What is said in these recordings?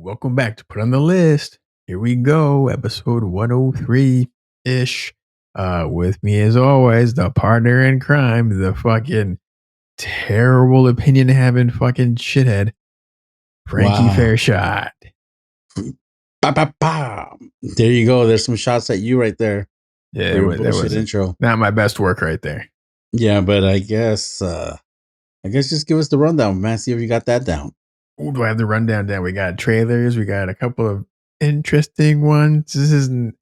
welcome back to Put on the List. Here we go, episode 103-ish. With me as always, the partner in crime, the fucking terrible opinion having fucking shithead, Frankie Wow. Fairshot. There you go. There's some shots at you right there. Yeah, for your that bullshit was intro. not my best work right there. Yeah, but I guess just give us the rundown, man. See if you got that down. Ooh, do I have the rundown down? We got trailers. We got a couple of interesting ones. This isn't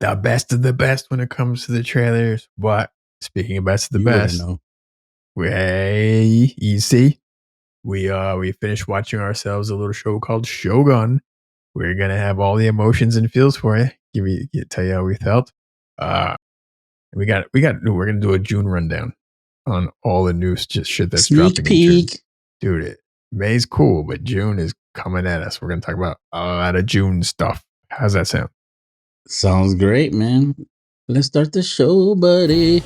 the best of the best when it comes to the trailers. But speaking of best of the best, we finished watching ourselves a little show called Shogun. We're gonna have all the emotions and feels for you. Tell you how we felt. We're gonna do a June rundown on all the new shit that's dropping in June. Dude, May's cool, but June is coming at us. We're gonna talk about a lot of June stuff. How's that sound? Sounds great, man. Let's start the show, buddy.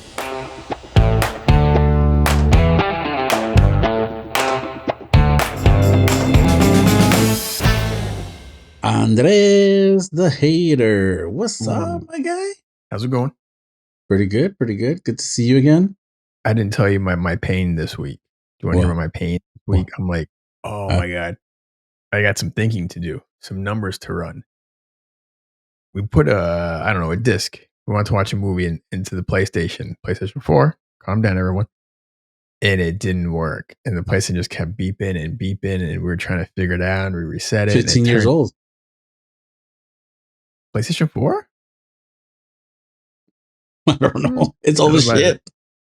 Andres the hater. What's up, my guy? How's it going? Pretty good, pretty good. Good to see you again. I didn't tell you my pain this week. Do you want to hear about my pain this week? I'm like, oh my God. I got some thinking to do, some numbers to run. We put a disc. We want to watch a movie into the PlayStation 4. Calm down, everyone. And it didn't work. And the PlayStation just kept beeping, and we were trying to figure it out, and we reset it. 15 years old. PlayStation 4? I don't know. It's old as shit.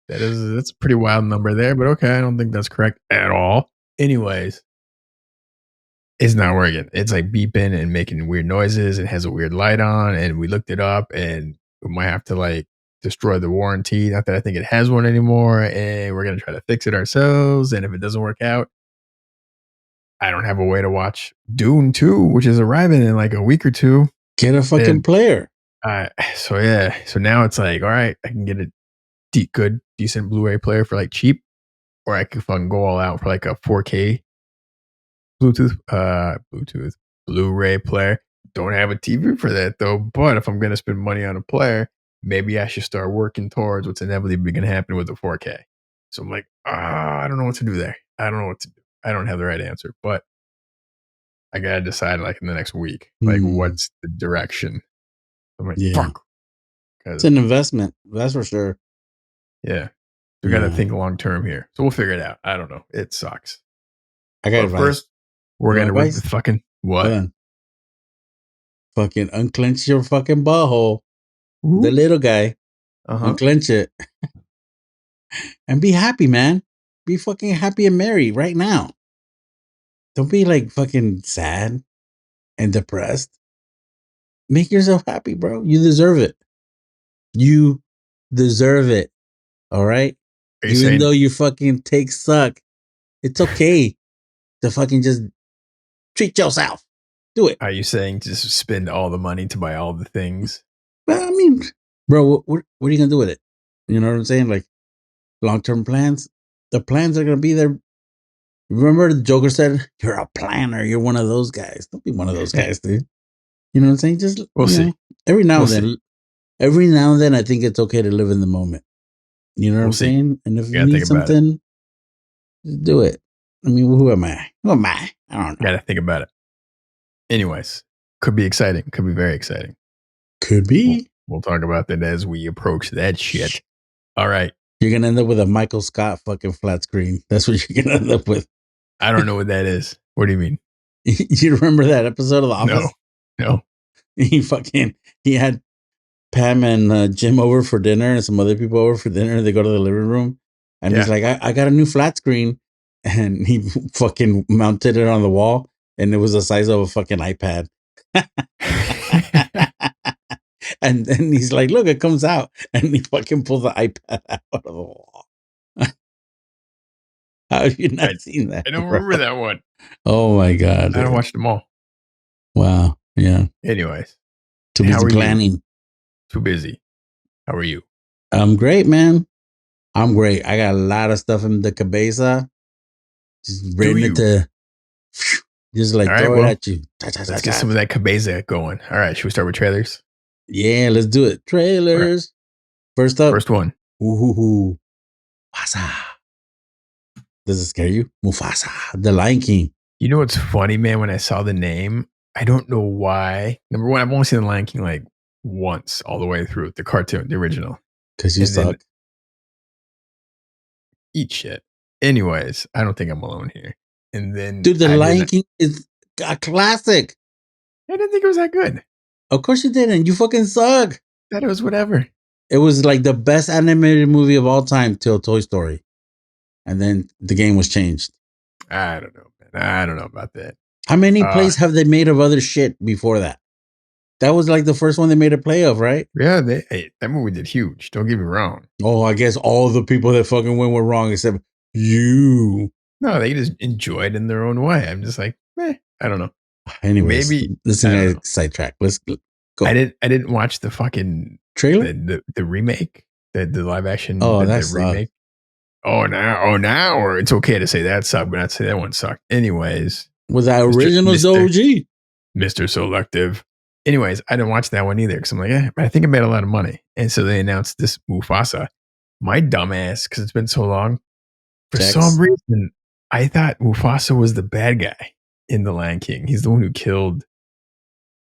That's a pretty wild number there, but okay, I don't think that's correct at all. Anyways, it's not working. It's like beeping and making weird noises. It has a weird light on, and we looked it up, and we might have to like destroy the warranty. Not that I think it has one anymore, and we're gonna try to fix it ourselves. And if it doesn't work out, I don't have a way to watch Dune 2, which is arriving in like a week or two. Get a fucking player. So now it's like, all right, I can get a decent Blu-ray player for like cheap, or I could fucking go all out for like a 4K Bluetooth Blu-ray player. Don't have a TV for that though, but if I'm going to spend money on a player, maybe I should start working towards what's inevitably going to happen with the 4K. So I'm like, I don't know what to do there. I don't know what to do. I don't have the right answer, but I got to decide like in the next week, like what's the direction. I'm like, fuck. It's an investment. That's for sure. Yeah. We got to think long term here. So we'll figure it out. I don't know. It sucks. I got advice. First, we're going to rip the fucking what? Fucking unclench your fucking butthole. Ooh. The little guy. Unclench it. And be happy, man. Be fucking happy and merry right now. Don't be like fucking sad and depressed. Make yourself happy, bro. You deserve it. You deserve it. All right? Even though you fucking suck, it's okay to fucking just treat yourself. Do it. Are you saying just spend all the money to buy all the things? Well, I mean, bro, what are you going to do with it? You know what I'm saying? Like, long-term plans. The plans are going to be there. Remember the Joker said, you're a planner. You're one of those guys. Don't be one of those guys, dude. You know what I'm saying? Just we'll see. Every now and then, I think it's okay to live in the moment. You know what I'm saying? And if you need something, just do it. I mean, who am I? I don't know. Got to think about it. Anyways, could be exciting. Could be very exciting. Could be. We'll talk about that as we approach that shit. All right. You're going to end up with a Michael Scott fucking flat screen. That's what you're going to end up with. I don't know what that is. What do you mean? You remember that episode of The Office? No. He had Pam and Jim over for dinner and some other people over for dinner. They go to the living room and he's like, I got a new flat screen. And he fucking mounted it on the wall and it was the size of a fucking iPad. And then he's like, look, it comes out. And he fucking pulls the iPad out of the wall. How have you not seen that? I don't remember that one. Oh my God. Dude. I don't watch them all. Wow. Yeah. Anyways. Too busy planning. Too busy. How are you? I'm great, man. I'm great. I got a lot of stuff in the cabeza. Just ready to Just like All right, throw it well, at you. let's get some of that cabeza going. All right, should we start with trailers? Yeah, let's do it. Trailers. Right. First up. First one. Mufasa. Does it scare you? Mufasa, the Lion King. You know what's funny, man? When I saw the name, I don't know why. Number one, I've only seen the Lion King like once all the way through the cartoon, the original. Because you suck. Eat shit. Anyways, I don't think I'm alone here. And then, dude, the Lion King is a classic. I didn't think it was that good. Of course you didn't. You fucking suck. That it was whatever. It was like the best animated movie of all time till Toy Story. And then the game was changed. I don't know, man. I don't know about that. How many plays have they made of other shit before that? That was like the first one they made a play of, right? Yeah, that movie did huge. Don't get me wrong. Oh, I guess all the people that fucking went were wrong except you. No, they just enjoyed in their own way. I'm just like, I don't know. Anyways, maybe listen, sidetrack. Let's go. I didn't watch the fucking trailer, the remake, the live action. Oh, the remake. Now, or it's okay to say that sucked, but not say that one sucked. Anyways, was that original OG? Mr. Selective. Anyways, I didn't watch that one either because I'm like, I think it made a lot of money. And so they announced this Mufasa. My dumbass, because it's been so long, for some reason, I thought Mufasa was the bad guy in The Lion King. He's the one who killed.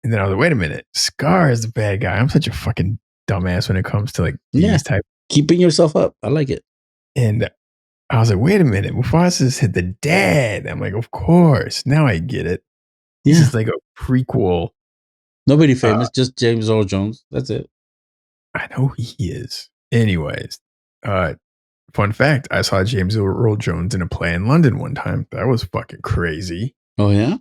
And then I was like, wait a minute, Scar is the bad guy. I'm such a fucking dumbass when it comes to like these type. Keeping yourself up. I like it. And I was like, wait a minute, Mufasa's hit the dad. I'm like, of course. Now I get it. This is like a prequel. Nobody famous, just James Earl Jones. That's it. I know he is. Anyways, fun fact, I saw James Earl Jones in a play in London one time. That was fucking crazy. Oh, yeah?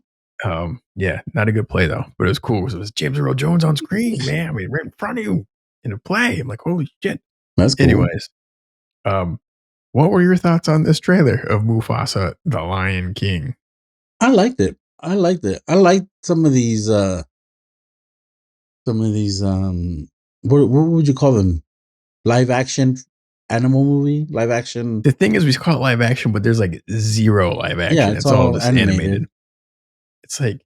Yeah, not a good play though, but it was cool because it was James Earl Jones on screen, man. I mean, right in front of you in a play. I'm like, holy shit. That's cool. Anyways, what were your thoughts on this trailer of Mufasa, the Lion King? I liked it. I liked some of these what would you call them? Live action animal movie? Live action. The thing is, we call it live action, but there's like zero live action. Yeah, it's all just animated. It's like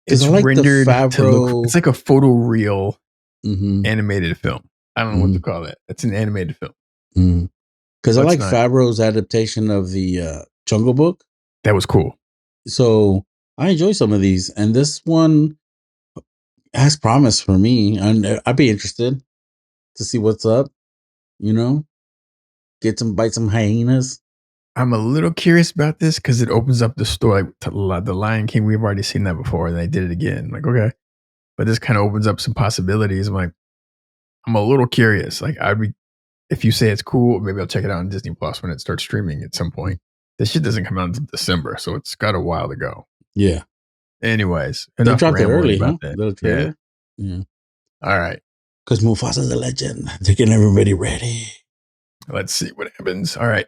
it's like rendered to look. It's like a photoreal animated film. I don't know what to call it. It's an animated film. Because I like Favreau's adaptation of the Jungle Book. That was cool. So I enjoy some of these, and this one has promise for me, and I'd be interested to see what's up. You know, bite some hyenas. I'm a little curious about this because it opens up the story to the Lion King. We've already seen that before, and they did it again. Like, okay, but this kind of opens up some possibilities. I'm a little curious. Like, if you say it's cool, maybe I'll check it out on Disney Plus when it starts streaming at some point. This shit doesn't come out until December, so it's got a while to go. Yeah. Anyways, they dropped it early, huh? That. Yeah. All right. Because Mufasa's a legend. They're getting everybody ready. Let's see what happens. All right.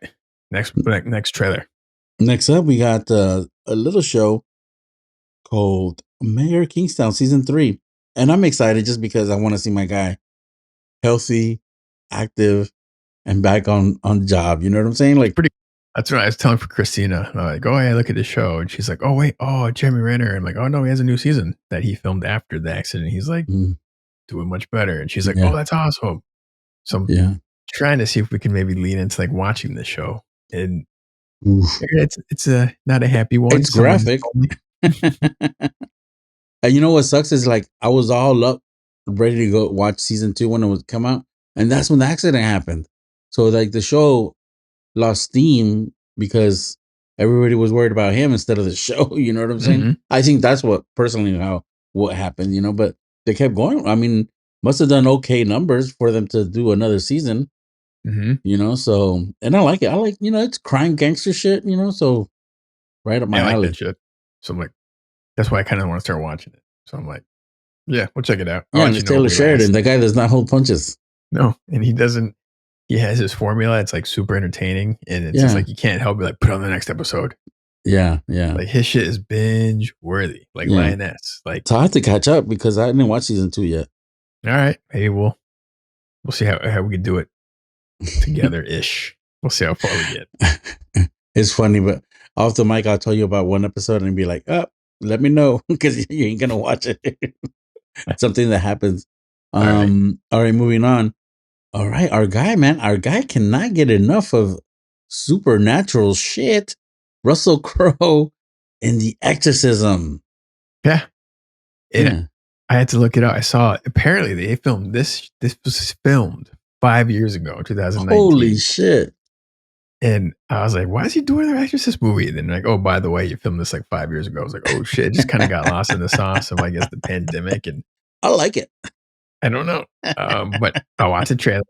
Next trailer. Next up, we got a little show called Mayor Kingstown Season 3. And I'm excited just because I want to see my guy healthy, active, and back on the job. You know what I'm saying? Like, that's what I was telling for Christina. Like, oh, yeah, look at the show. And she's like, oh, wait, Jeremy Renner. I'm like, oh, no, he has a new season that he filmed after the accident. He's like, doing much better. And she's like, oh, that's awesome. So I'm trying to see if we can maybe lean into like watching the show. And it's not a happy one. It's graphic. And you know what sucks is like I was all up ready to go watch season 2 when it would come out, and that's when the accident happened. So like the show lost steam because everybody was worried about him instead of the show. You know what I'm saying? I think that's what happened. You know, but they kept going. I mean, must have done okay numbers for them to do another season. You know, so, and I like it. I like, you know, it's crime gangster shit, you know, so right up my alley. I like that shit. So I'm like, that's why I kind of want to start watching it. So I'm like, yeah, we'll check it out. Yeah, and it's Taylor Sheridan, the guy does not hold punches. No, and he has his formula. It's like super entertaining, and it's just like you can't help but like put on the next episode. Yeah. Like his shit is binge worthy, like Lioness. Like, so I have to catch up because I didn't watch season 2 yet. All right, maybe we'll see how we can do it together ish. We'll see how far we get. It's funny, but off the mic, I'll tell you about one episode and be like, oh, let me know because you ain't gonna watch it. Something that happens. All right. All right, moving on. All right, our guy, man, our guy cannot get enough of supernatural shit. Russell Crowe in The Exorcism. Yeah. Yeah. I had to look it up. I saw it. Apparently they filmed this. This was filmed 5 years ago, 2019. Holy shit. And I was like, why is he doing the Exorcist movie? And then like, oh, by the way, you filmed this like 5 years ago. I was like, oh shit. It just kind of got lost in the sauce of, I guess, the pandemic. And I like it. I don't know. But I watched the trailer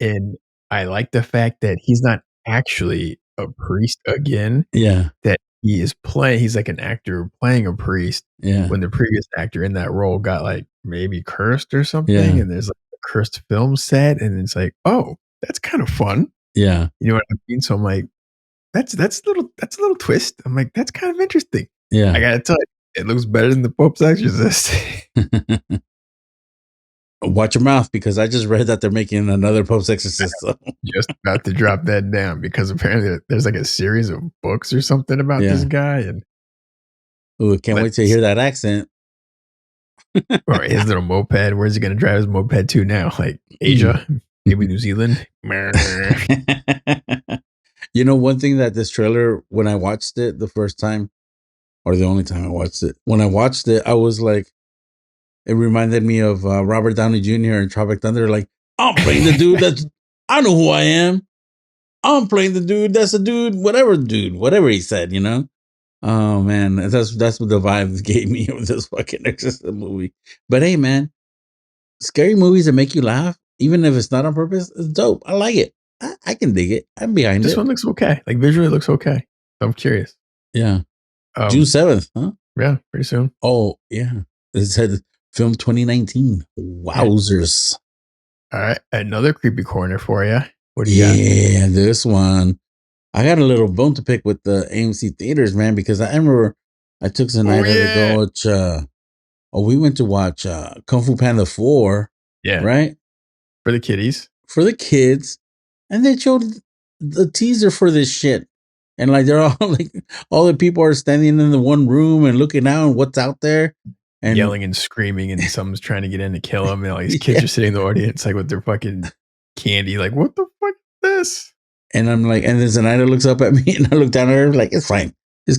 and I like the fact that he's not actually a priest again. Yeah. That he is playing, he's like an actor playing a priest Yeah. when the previous actor in that role got like maybe cursed or something. Yeah. And there's like a cursed film set. And it's like, oh, that's kind of fun. Yeah. You know what I mean? So I'm like, that's a little twist. I'm like, that's kind of interesting. Yeah. I gotta tell you, it looks better than the Pope's Exorcist. Watch your mouth because I just read that they're making another Pope's Exorcist. So. Just about to drop that down because apparently there's like a series of books or something about this guy, and ooh, can't wait to hear that accent. or his little moped. Where's he gonna drive his moped to now? Like Asia, maybe New Zealand. You know, one thing that this trailer, when I watched it the first time, or the only time I watched it, when I watched it, I was like, it reminded me of Robert Downey Jr. in Tropic Thunder. Like, I'm playing the dude that's, I know who I am. I'm playing the dude that's a dude, whatever he said, you know? Oh man, that's what the vibe gave me of this fucking Exorcist movie. But hey, man, scary movies that make you laugh, even if it's not on purpose, it's dope. I like it. I can dig it. I'm behind This it. one looks okay. Like visually, it looks okay. I'm curious. Yeah, June 7th, huh? Yeah, pretty soon. Oh yeah, it said film 2019. Wowzers! All right, another creepy corner for you. What do you got? Yeah, this one. I got a little bone to pick with the AMC theaters, man, because I remember I took Zenaida to go watch. We went to watch Kung Fu Panda 4. Yeah, right, for the kiddies, for the kids, and they showed the teaser for this shit, and like they're all like, all the people are standing in the one room and looking out and what's out there, and yelling and screaming, and someone's trying to get in to kill them, and all these kids are sitting in the audience like with their fucking candy, like what the fuck is this? And I'm like, and then Zenaida looks up at me, and I look down at her like, it's fine. It's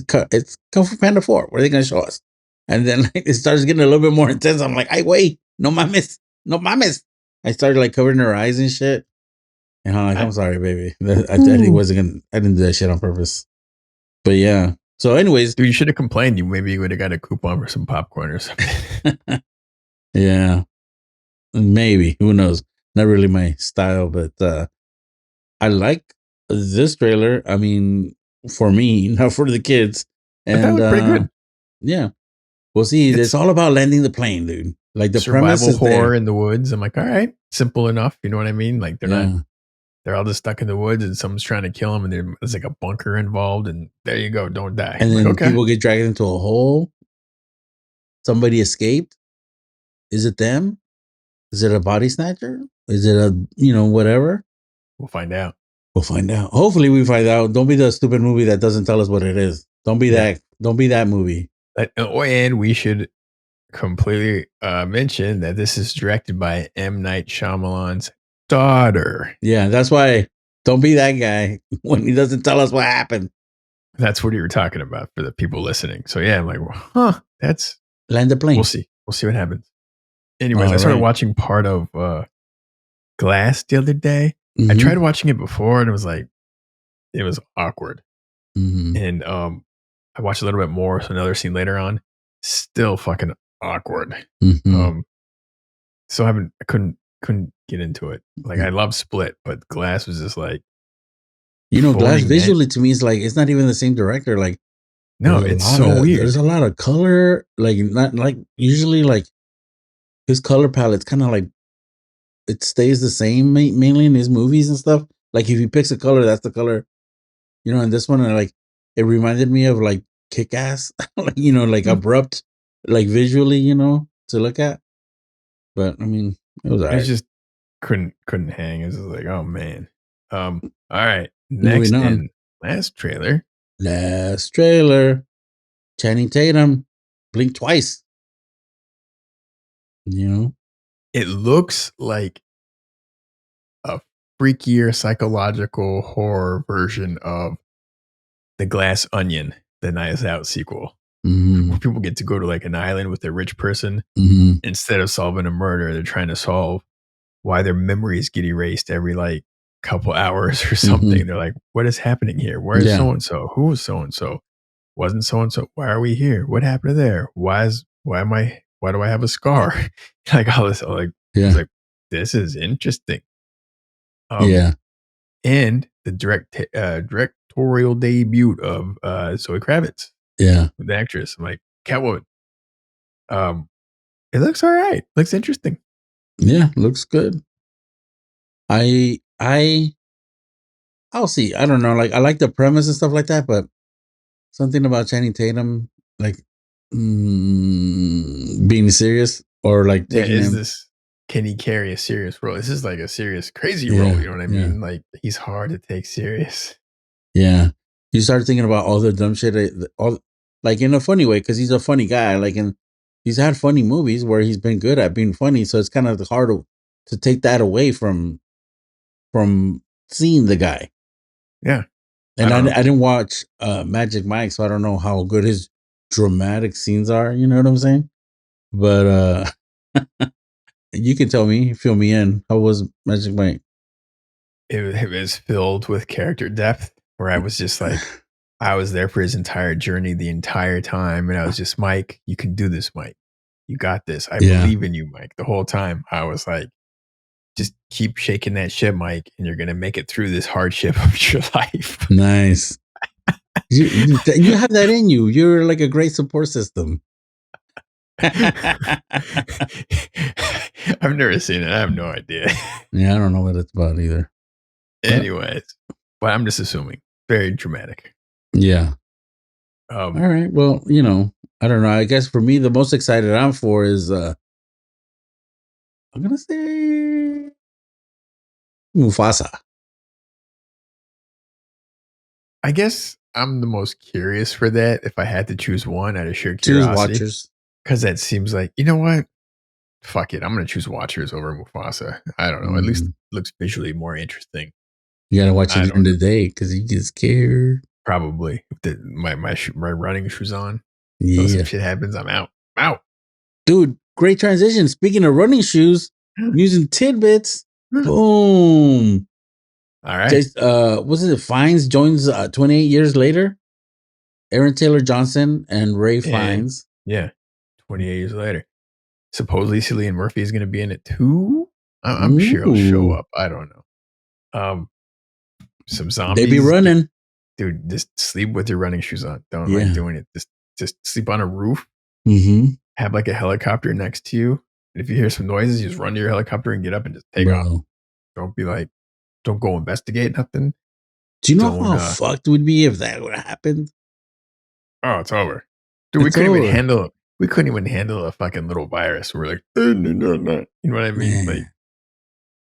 Kung Fu Panda 4. What are they going to show us? And then like, it starts getting a little bit more intense. I'm like, ay, wait, no mames, no mames. I started like covering her eyes and shit. And I'm like, I'm sorry, baby. I didn't do that shit on purpose. But yeah. So, anyways, dude, you should have complained. You maybe would have got a coupon for some popcorn or something. Yeah, maybe. Who knows? Not really my style, but I like this trailer. I mean, for me, not for the kids. And that looked pretty good. Yeah, we'll see. It's all about landing the plane, dude. Like the premise is horror there. in the woods. I'm like, all right, simple enough. You know what I mean? Like they're all just stuck in the woods, and someone's trying to kill them, and there's like a bunker involved, and there you go, don't die. And then people get dragged into a hole. Somebody escaped. Is it them? Is it a body snatcher? Is it a whatever? We'll find out. We'll find out. Hopefully, we find out. Don't be the stupid movie that doesn't tell us what it is. Don't be that. Don't be that movie. And we should completely mention that this is directed by M. Night Shyamalan's daughter. Yeah, that's why. Don't be that guy when he doesn't tell us what happened. That's what you were talking about for the people listening. So yeah, I'm like, huh, that's land the plane. We'll see. We'll see what happens. Anyways, I started watching part of Glass the other day. Mm-hmm. I tried watching it before, and it was awkward. Mm-hmm. And I watched a little bit more, so another scene later on, still fucking awkward. Mm-hmm. So I couldn't get into it. Like I love Split, but Glass was just like, Glass visually to me is like it's not even the same director. Like, no, it's so weird. There's a lot of color, like not like usually like his color palette's kind of like it stays the same mainly in his movies and stuff. Like if he picks a color, that's the color. And this one, like it reminded me of like Kick-Ass, like like abrupt, like visually, to look at. But I mean, it was alright. It just couldn't hang. It was just like, oh man. All right. Next and last trailer. Channing Tatum. blink twice. You know? It looks like a freakier psychological horror version of The Glass Onion, the Knives Out sequel, Mm-hmm. where people get to go to like an island with a rich person. Mm-hmm. Instead of solving a murder, they're trying to solve why their memories get erased every like couple hours or Mm-hmm. something. They're like, what is happening here? Where is Yeah. so and so? Who is so and so? Wasn't so and so? Why are we here? What happened to there? Why do I have a scar? Like all this, like I was Yeah. like, this is interesting. Um, Yeah. and the directorial debut of Zoe Kravitz, Yeah. the actress, I'm like Catwoman. Um, it looks all right. Looks interesting. Yeah. Looks good. I I'll see. I don't know. Like I like the premise and stuff like that, but something about Channing Tatum, like being serious or like Yeah, taking is him. this can he carry a serious role? This is like a serious, crazy role. Yeah. You know what I Yeah. mean? Like he's hard to take serious. Yeah. You start thinking about all the dumb shit, all like in a funny way, because he's a funny guy. Like, and he's had funny movies where he's been good at being funny. So it's kind of hard to take that away from seeing the guy. Yeah, I And I don't know. didn't watch Magic Mike, so I don't know how good his dramatic scenes are. You know what I'm saying? But you can tell me, fill me in. How was Magic Mike? It was filled with character depth where I was just like, I was there for his entire journey the entire time. And I was just, Mike, you can do this, Mike. You got this. I Yeah. believe in you, Mike. The whole time I was like, just keep shaking that shit, Mike, and you're going to make it through this hardship of your life. Nice. You have that in you. You're like a great support system. I've never seen it. I have no idea. Yeah, I don't know what it's about either. Anyways, but I'm just assuming. Very dramatic. Yeah. All right. Well, I don't know. I guess for me, the most excited I'm for is I'm gonna say Mufasa. I guess I'm the most curious for that. If I had to choose one out of sheer Choose curiosity, Watchers. because that seems like, you know what? Fuck it. I'm going to choose Watchers over Mufasa. I don't know. At least it looks visually more interesting. You gotta watch I it don't during know. the day because you get scared. Probably. My running shoes on. So some Yeah. shit happens, I'm out. I'm out. Dude, great transition. Speaking of running shoes, using tidbits. Boom. All right. Was it Fiennes joins 28 years later? Aaron Taylor Johnson and Ray And Fiennes. yeah, 28 years later. Supposedly Cillian Murphy is going to be in it too. I'm sure he'll show Ooh. up. I don't know. Some They be zombies. running. Dude, just sleep with your running shoes on. Don't like Yeah. doing it. Just sleep on a roof. Mm-hmm. Have like a helicopter next to you. And if you hear some noises, you just run to your helicopter and get up and just take off. Bro. Don't be like, don't go investigate nothing. Do you know Don't how fucked it would be if that would have happened? oh, it's over. Dude, It's over. we couldn't even handle a fucking little virus. We're like, you know what I mean? Man, Like,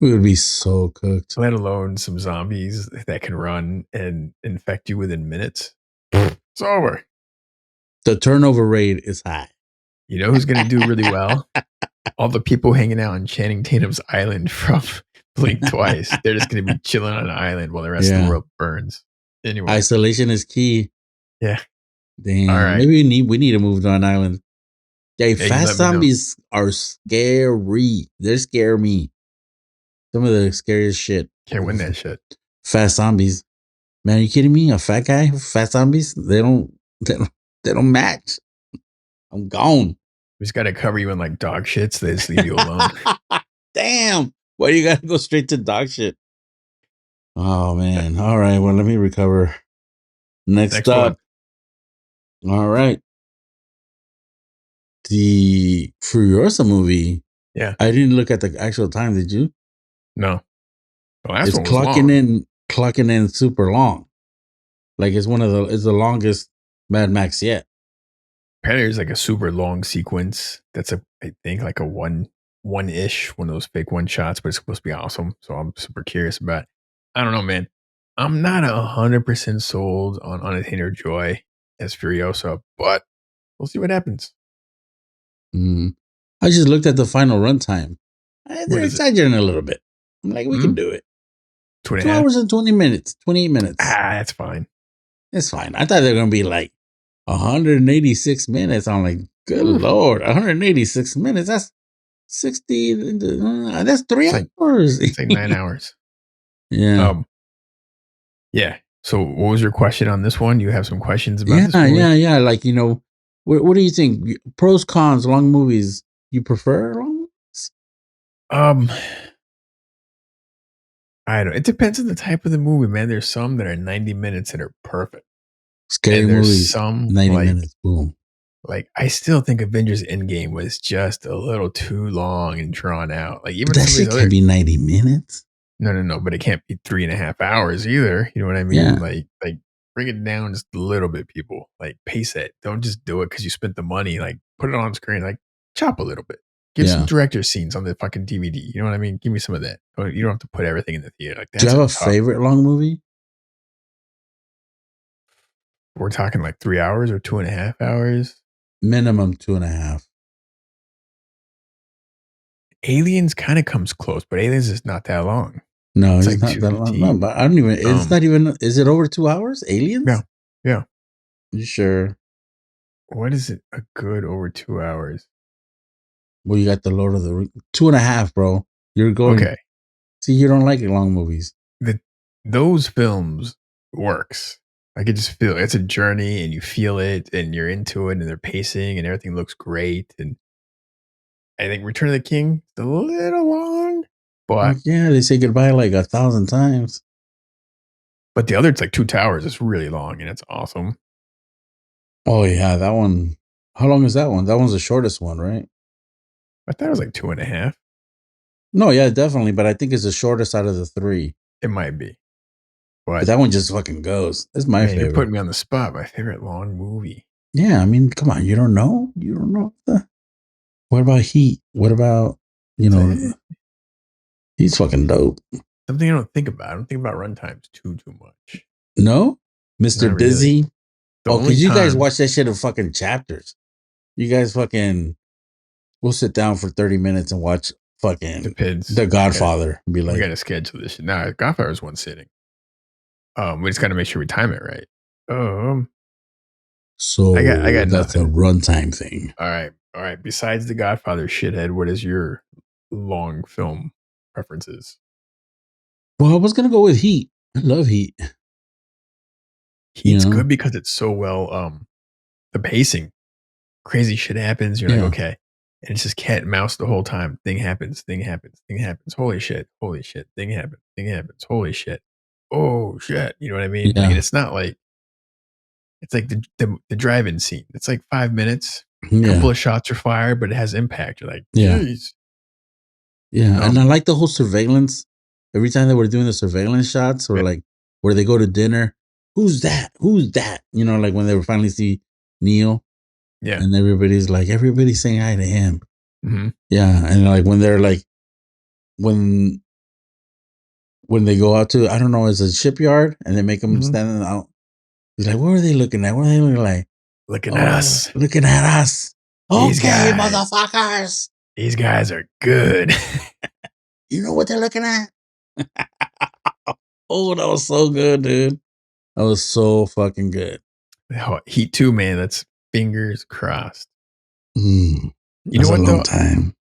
we would be so cooked. let alone some zombies that can run and infect you within minutes. It's over. The turnover rate is high. You know who's going to do really well? All the people hanging out on Channing Tatum's island from Blink Twice. They're just going to be chilling on an island while the rest of the world burns. Anyway. Isolation is key. Yeah. Damn. All right. Maybe we need to move to an island. Yeah, fast let me know. zombies are scary. They scare me. Some of the scariest shit. Can't win that shit. Fast zombies. Man, are you kidding me? A fat guy? Fast zombies? They don't match. I'm gone. We just got to cover you in like dog shit so they just leave you alone. Damn. Why you got to go straight to dog shit? Oh, man. All right. Well, let me recover. Next up. One. All right. The Furiosa movie. Yeah. I didn't look at the actual time. Did you? No. The last it's one was clocking in super long. Like it's the longest Mad Max yet. Apparently there's like a super long sequence that's I think like a one-ish, one of those fake one shots, but it's supposed to be awesome. So I'm super curious about it. I don't know, man. I'm not 100% sold on Unattained Joy as Furiosa, but we'll see what happens. I just looked at the final runtime. What They're is it? exaggerating a little bit. I'm like, we can do it. 2 2.5. hours and 20 minutes, 28 minutes. That's fine. It's fine. I thought they were going to be like 186 minutes. I'm like, good Lord, 186 minutes. That's 60. That's 3 hours. It's like 9 hours. Yeah. Yeah. So what was your question on this one? You have some questions about this movie? Yeah. Like, what do you think? Pros, cons, long movies. You prefer long movies? I don't. It depends on the type of the movie, man. There's some that are 90 minutes that are perfect, Scary and there's movies, some 90 minutes. Boom. like I still think Avengers Endgame was just a little too long and drawn out. Like even But that some of these shit other can be 90 minutes. no, but it can't be 3.5 hours either. You know what I mean? Yeah. Like bring it down just a little bit, people. Like pace it. Don't just do it because you spent the money. Like put it on screen. Like chop a little bit. Give some Yeah. director scenes on the fucking DVD. You know what I mean? Give me some of that. You don't have to put everything in the theater. Like Do you that's have a a tough. favorite long movie? We're talking like 3 hours or 2.5 hours. Minimum 2.5. Aliens kind of comes close, but Aliens is not that long. No, It's it's like not that long. No, 215. but I don't even. It's not even. Is it over 2 hours? Aliens? Yeah. You sure? What is it? A good over 2 hours? Well, you got the Lord of the 2.5, bro. You're going. Okay. See, you don't like long movies. Those films works. I could just feel it's a journey and you feel it and you're into it and they're pacing and everything looks great. And I think Return of the King is a little long, but Like, yeah, they say goodbye like 1,000 times. the other it's like Two Towers. It's really long and it's awesome. Oh yeah, that one. How long is that one? That one's the shortest one, right? I thought it was like 2.5. No, yeah, definitely. But I think it's the shortest out of the three. It might be, But but that one just fucking goes. That's my man, you're favorite. putting me on the spot. My favorite long movie. Yeah, I mean, come on, you don't know? You don't know? What about Heat? What about, you know, he's fucking dope. Something I don't think about. I don't think about runtimes too much. No? Mr. Not really. Busy? The Oh, only because you guys time watch that shit in fucking chapters. You guys fucking, we'll sit down for 30 minutes and watch fucking depends. The Godfather. Be We like, got to schedule this shit. Nah, Godfather is one sitting. We just got to make sure we time it right. so I got that's a nothing. runtime thing. All right. Besides the Godfather shithead, what is your long film preferences? Well, I was going to go with Heat. I love Heat. Heat's good because it's so well, the pacing, crazy shit happens. You're like, okay. And it's just cat and mouse the whole time. Thing happens. Holy shit. Thing happens. Holy shit. Oh shit. You know what I mean? Yeah. Like, and it's not like, it's like the drive-in scene. It's like 5 minutes. A couple of shots are fired, but it has impact. You're like, geez. Yeah. And I like the whole surveillance. Every time that we're doing the surveillance shots or like where they go to dinner, who's that? You know, like when they finally see Neil. Yeah. And everybody's saying hi to him. Mm-hmm. Yeah. And like when they're like, when they go out to, I don't know, it's a shipyard and they make them standing out. He's like, what are they looking at? What are they looking like? Looking at us. Looking at us. These Okay, guys, motherfuckers. These guys are good. You know what they're looking at? Oh, that was so good, dude. That was so fucking good. Heat 2, man. That's fingers crossed. You know what, a long though? time.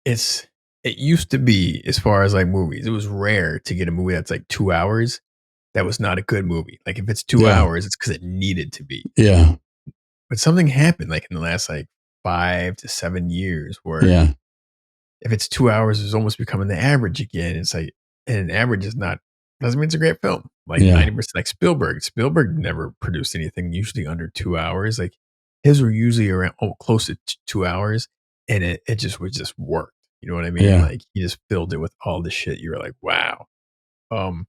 It used to be, as far as like movies, it was rare to get a movie that's like 2 hours. That was not a good movie. Like if it's 2 hours, it's because it needed to be. Yeah. But something happened like in the last like 5 to 7 years where if it's 2 hours, it's almost becoming the average again. It's like, and average is not, doesn't mean it's a great film. Like 90%, like Spielberg. Spielberg never produced anything usually under 2 hours. Like his were usually around close to 2 hours, and it just would just work. You know what I mean? Yeah. Like he just filled it with all the shit. You were like, wow. You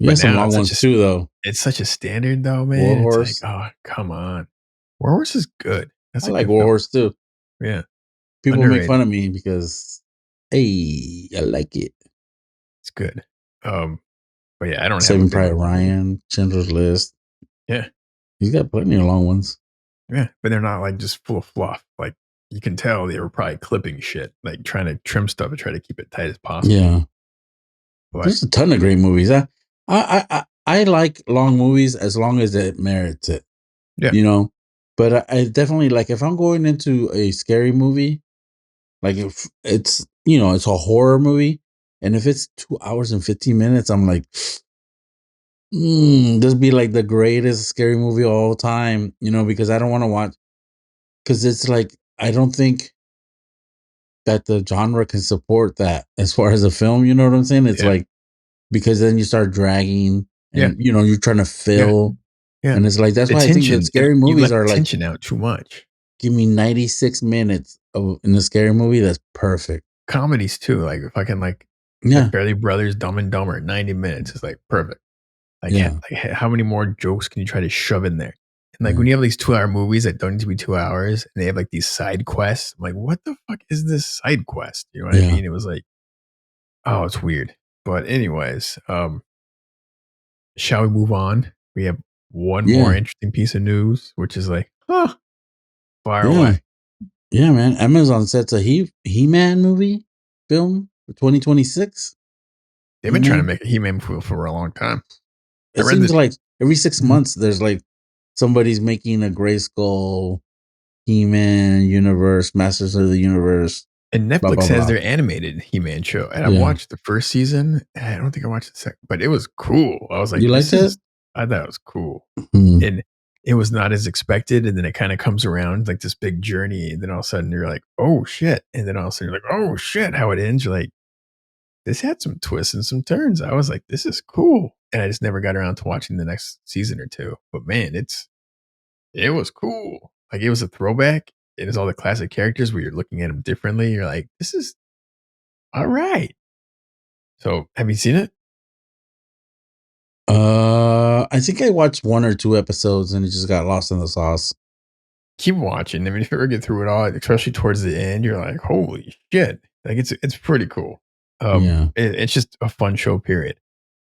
But got some now long ones too, though. it's such a standard, though, man. Warhorse. It's like, oh, come on. Warhorse is good. That's I a like good film. Warhorse too. Yeah. People Underrated. make fun of me because, hey, I like it. It's good. But yeah, I don't Saving have a Private Ryan, Schindler's List. Yeah. He's got plenty of long ones. Yeah, but they're not like just full of fluff. Like you can tell they were probably clipping shit, like trying to trim stuff and try to keep it tight as possible. Yeah. But There's a ton of great movies. I like long movies as long as it merits it. yeah, You know, but I definitely like if I'm going into a scary movie, like if it's it's a horror movie, and if it's 2 hours and 15 minutes, I'm like, this be like the greatest scary movie of all time. Because I don't want to watch because it's like I don't think that the genre can support that as far as a film. You know what I'm saying? It's yeah, like because then you start dragging, yeah, and you're trying to yeah, fill, yeah. and it's like that's The why I think that tension, scary you movies let the are like tension out too much. give me 96 minutes in a scary movie. That's perfect. Comedies too, like fucking like Yeah, Fairly Brothers, Dumb and Dumber, 90 minutes is like perfect. Like, yeah, how many more jokes can you try to shove in there? And like yeah, when you have these 2 hour movies that don't need to be 2 hours, and they have like these side quests, I'm like, what the fuck is this side quest? You know what I yeah, mean? It was like, oh, it's weird. But anyways, shall we move on? We have one more yeah, interesting piece of news, which is like, far yeah, away. yeah, man. Amazon sets a He-Man movie film for 2026. They've been trying to He-Man. make a He-Man movie for a long time. I It read seems this. like every 6 months Mhm. there's like somebody's making a Grayskull He-Man universe, Masters of the Universe, And blah Netflix blah has blah. their animated He-Man show, and I Yeah, watched the first season. And I don't think I watched the second, but it was cool. I was you like, liked "This it? is." I thought it was cool, Hmm. and it was not as expected. And then it kind of comes around like this big journey, and then all of a sudden you're like, "Oh shit!" And then all of a sudden you're like, "Oh shit!" How it ends? You're like, "This had some twists and some turns." I was like, "This is cool," and I just never got around to watching the next season or two. But man, it was cool. Like it was a throwback. It is all the classic characters where you're looking at them differently. You're like, "This is all right." So, have you seen it? I think I watched one or two episodes and it just got lost in the sauce. Keep watching. I mean, if you ever get through it all, especially towards the end, you're like, "Holy shit!" Like it's pretty cool. Yeah, It's just a fun show. Period.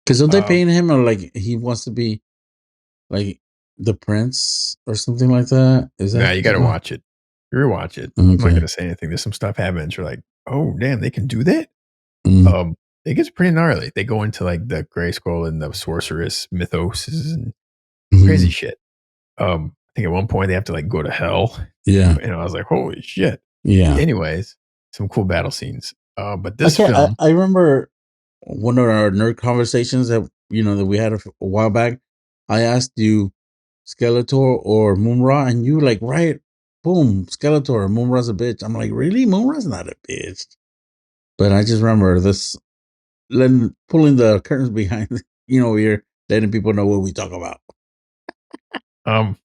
because don't they Um, paying him or like he wants to be like the prince or something like that? Is nah, that you got to the watch it. You watch it. I'm not okay? gonna say anything. There's some stuff happens. You're like, "Oh damn, they can do that." Mm, Um, it gets pretty gnarly. They go into like the gray skull and the sorceress mythos and crazy mhm. shit. I think at one point they have to like go to hell, Yeah, and I was like, "Holy shit!" yeah. Anyways, some cool battle scenes. But I this can't. film, I remember one of our nerd conversations that that we had a while back. I asked you Skeletor or Moonra, and you like right, boom, Skeletor. Moonra's a bitch. I'm like, really? Moonra's not a bitch. But I just remember this, letting pulling the curtains behind. We're letting people know what we talk about. um,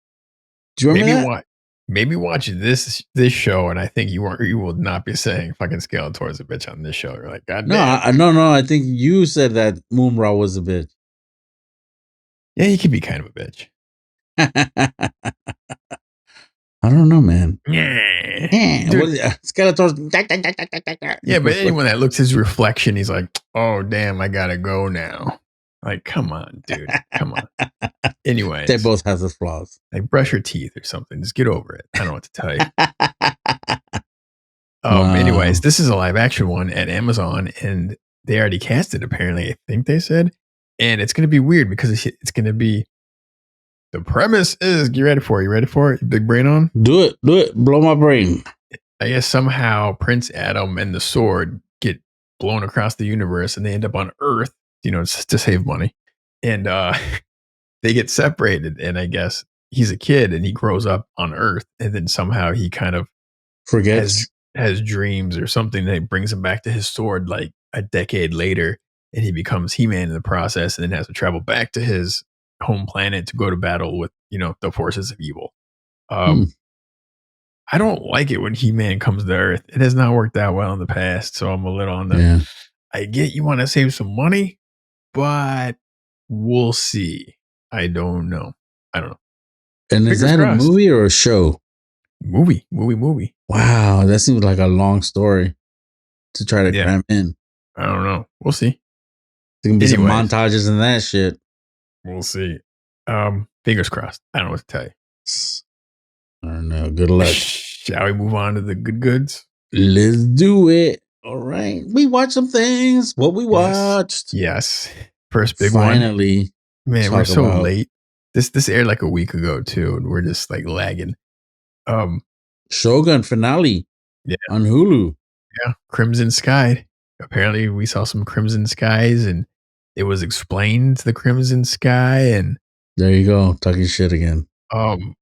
Do you remember maybe that? watch this show, and I think you will not be saying fucking Skeletor's a bitch on this show. You're like, God No, damn. no. I think you said that Moonra was a bitch. Yeah, he can be kind of a bitch. I don't know, man. Yeah, Yeah, dude. Skeletor's. Yeah, but anyone that looks his reflection, he's like, oh damn, I gotta go now. Like, come on, dude. Come on. They Anyways, both have the flaws. like brush your teeth or something. Just get over it. I don't know what to tell you. Anyways, Wow. this is a live action one at Amazon, and they already cast it. Apparently, I think they said, and it's gonna be weird because it's gonna be. The premise is, get ready for it. You ready for it? Big brain on. Do it. Do it. Blow my brain. I guess somehow Prince Adam and the sword get blown across the universe, and they end up on Earth. To save money, and they get separated. And I guess he's a kid, and he grows up on Earth, and then somehow he kind of has Forgets. has dreams or something that brings him back to his sword like a decade later, and he becomes He-Man in the process, and then has to travel back to his home planet to go to battle with the forces of evil. Hmm. Um, I don't like it when He-Man comes to Earth. It has not worked out well in the past, so I'm a little on the. Yeah. I get you want to save some money, but we'll see. I don't know. I don't know. And is Fingers that a crossed. movie or a show? Movie. Wow, that seems like a long story to try to Yeah, cram in. I don't know. We'll see. There can be some Anyways, montages and that shit. we'll see. Fingers crossed. I don't know what to tell you. I don't know. Good luck. Shall we move on to the good goods? Let's do it. All right. We watched some things. What we Yes. watched. Yes. First big one. Finally Man, we're talk so about late. This aired like a week ago too, and we're just like lagging. Um, Shogun finale yeah, on Hulu. yeah. Crimson Sky. Apparently, we saw some Crimson Skies, and it was explained the Crimson Sky, and There you go. Talking shit again. um,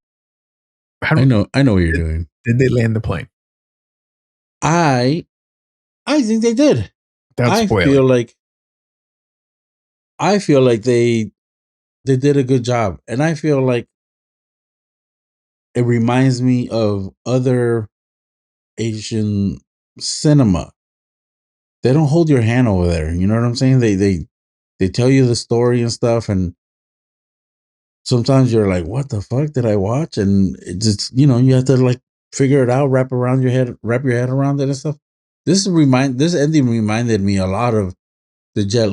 how I do, know what you're did, doing. did they land the plane I I think they did. without I spoiling? feel like I feel like they did a good job. And I feel like it reminds me of other Asian cinema. They don't hold your hand over there. You know what I'm saying? They tell you the story and stuff, and sometimes you're like, "What the fuck did I watch?" And it just you have to like figure it out, wrap your head around it and stuff. This ending reminded me a lot of the Jet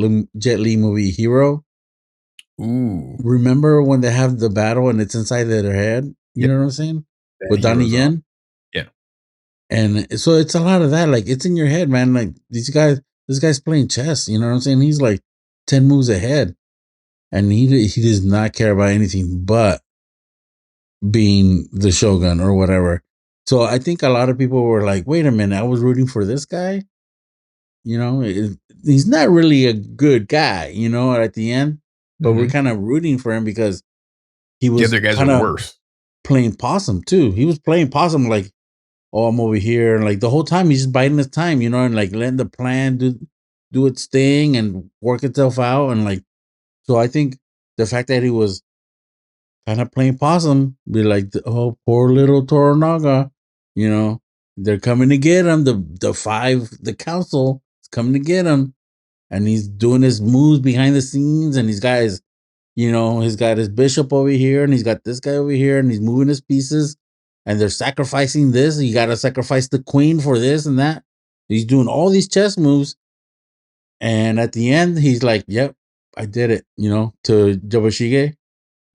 Li movie Hero. Ooh, Remember when they have the battle and it's inside their head? You yep. know what I'm saying? That With Donnie hero's off. Yen. Yeah. And so it's a lot of that. Like it's in your head, man. Like this guy's playing chess. You know what I'm saying? He's like 10 moves ahead, and he does not care about anything but being the Shogun or whatever. So I think a lot of people were like, "Wait a minute, I was rooting for this guy." He's not really a good guy. At the end, but we're Mm-hmm. kind of rooting for him because he The was other guys are kind of worse. playing possum too. He was playing possum like, oh, I'm over here, and like the whole time he's just biding his time, and like letting the plan do its thing and work itself out, and like so I think the fact that he was kind of playing possum, be like, oh, poor little Toranaga, you know, they're coming to get him. The council is coming to get him, and he's doing his moves behind the scenes, and he's got his bishop over here, and he's got this guy over here, and he's moving his pieces, and they're sacrificing this. You got to sacrifice the queen for this and that. He's doing all these chess moves, and at the end, he's like, "Yep, I did it." To Yoshige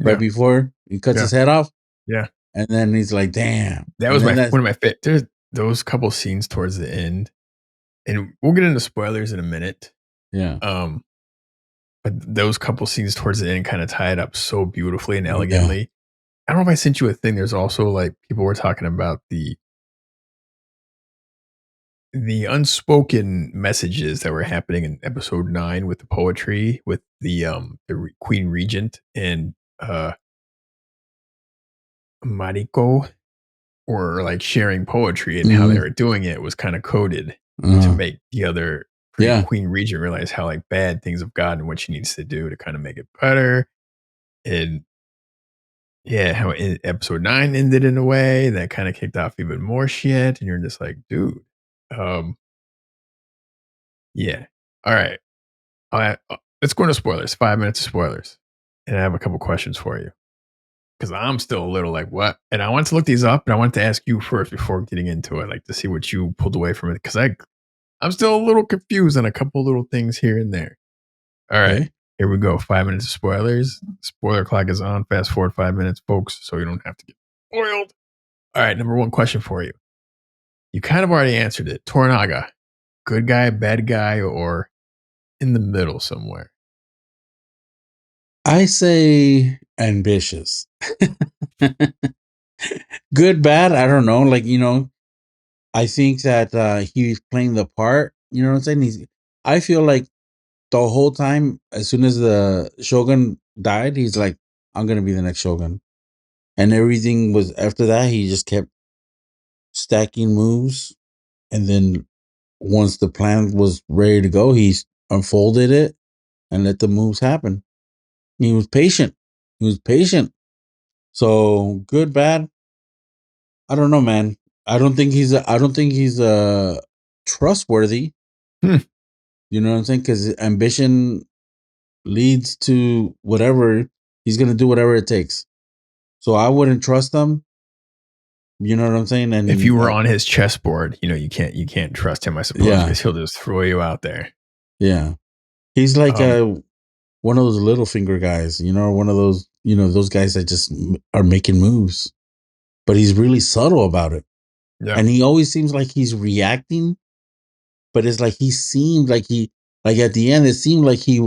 right Yeah. before he cuts Yeah. his head off, Yeah. and then he's like, "Damn!" That And was then my that's one of my fit. There's those couple scenes towards the end, and we'll get into spoilers in a minute. yeah, Um, but those couple scenes towards the end kind of tie it up so beautifully and yeah. elegantly. I don't know if I sent you a thing. There's also like people were talking about the unspoken messages that were happening in episode 9 with the poetry with Queen Regent and Mariko, or like sharing poetry, and how they Hmm. were doing it was kind of coded to uh, make the other yeah, Queen Regent realize how like bad things have gotten and what she needs to do to kind of make it better. And yeah, how episode 9 ended in a way that kind of kicked off even more shit. And you're just like, dude, um, yeah. All right. Let's go into spoilers. 5 minutes of spoilers. And I have a couple questions for you because I'm still a little like, what? And I wanted to look these up, and I wanted to ask you first before getting into it, like to see what you pulled away from it. Because I'm still a little confused on a couple little things here and there. All right. okay, Here we go. 5 minutes of spoilers. Spoiler clock is on. Fast forward 5 minutes, folks, so you don't have to get spoiled. All right. Number one question for you. You kind of already answered it. Toranaga, good guy, bad guy, or in the middle somewhere? I say ambitious. Good, bad, I don't know. Like I think that he's playing the part. You know what I'm saying? I feel like the whole time, as soon as the Shogun died, he's like, "I'm gonna be the next Shogun," and everything was after that. He just kept stacking moves, and then once the plan was ready to go, he unfolded it and let the moves happen. He was patient. He was patient. So good, bad. I don't know, man. I don't think he's trustworthy. Hmm. You know what I'm saying? Because ambition leads to whatever. He's gonna do whatever it takes. So I wouldn't trust him. You know what I'm saying? If And you were on his chessboard, you can't trust him, I suppose, yeah, because he'll just throw you out there. yeah. He's like Um, one of those little finger guys. One of those those guys that just are making moves, but he's really subtle about it. Yeah. And he always seems like he's reacting, but it's like he seemed like like at the end, it seemed like he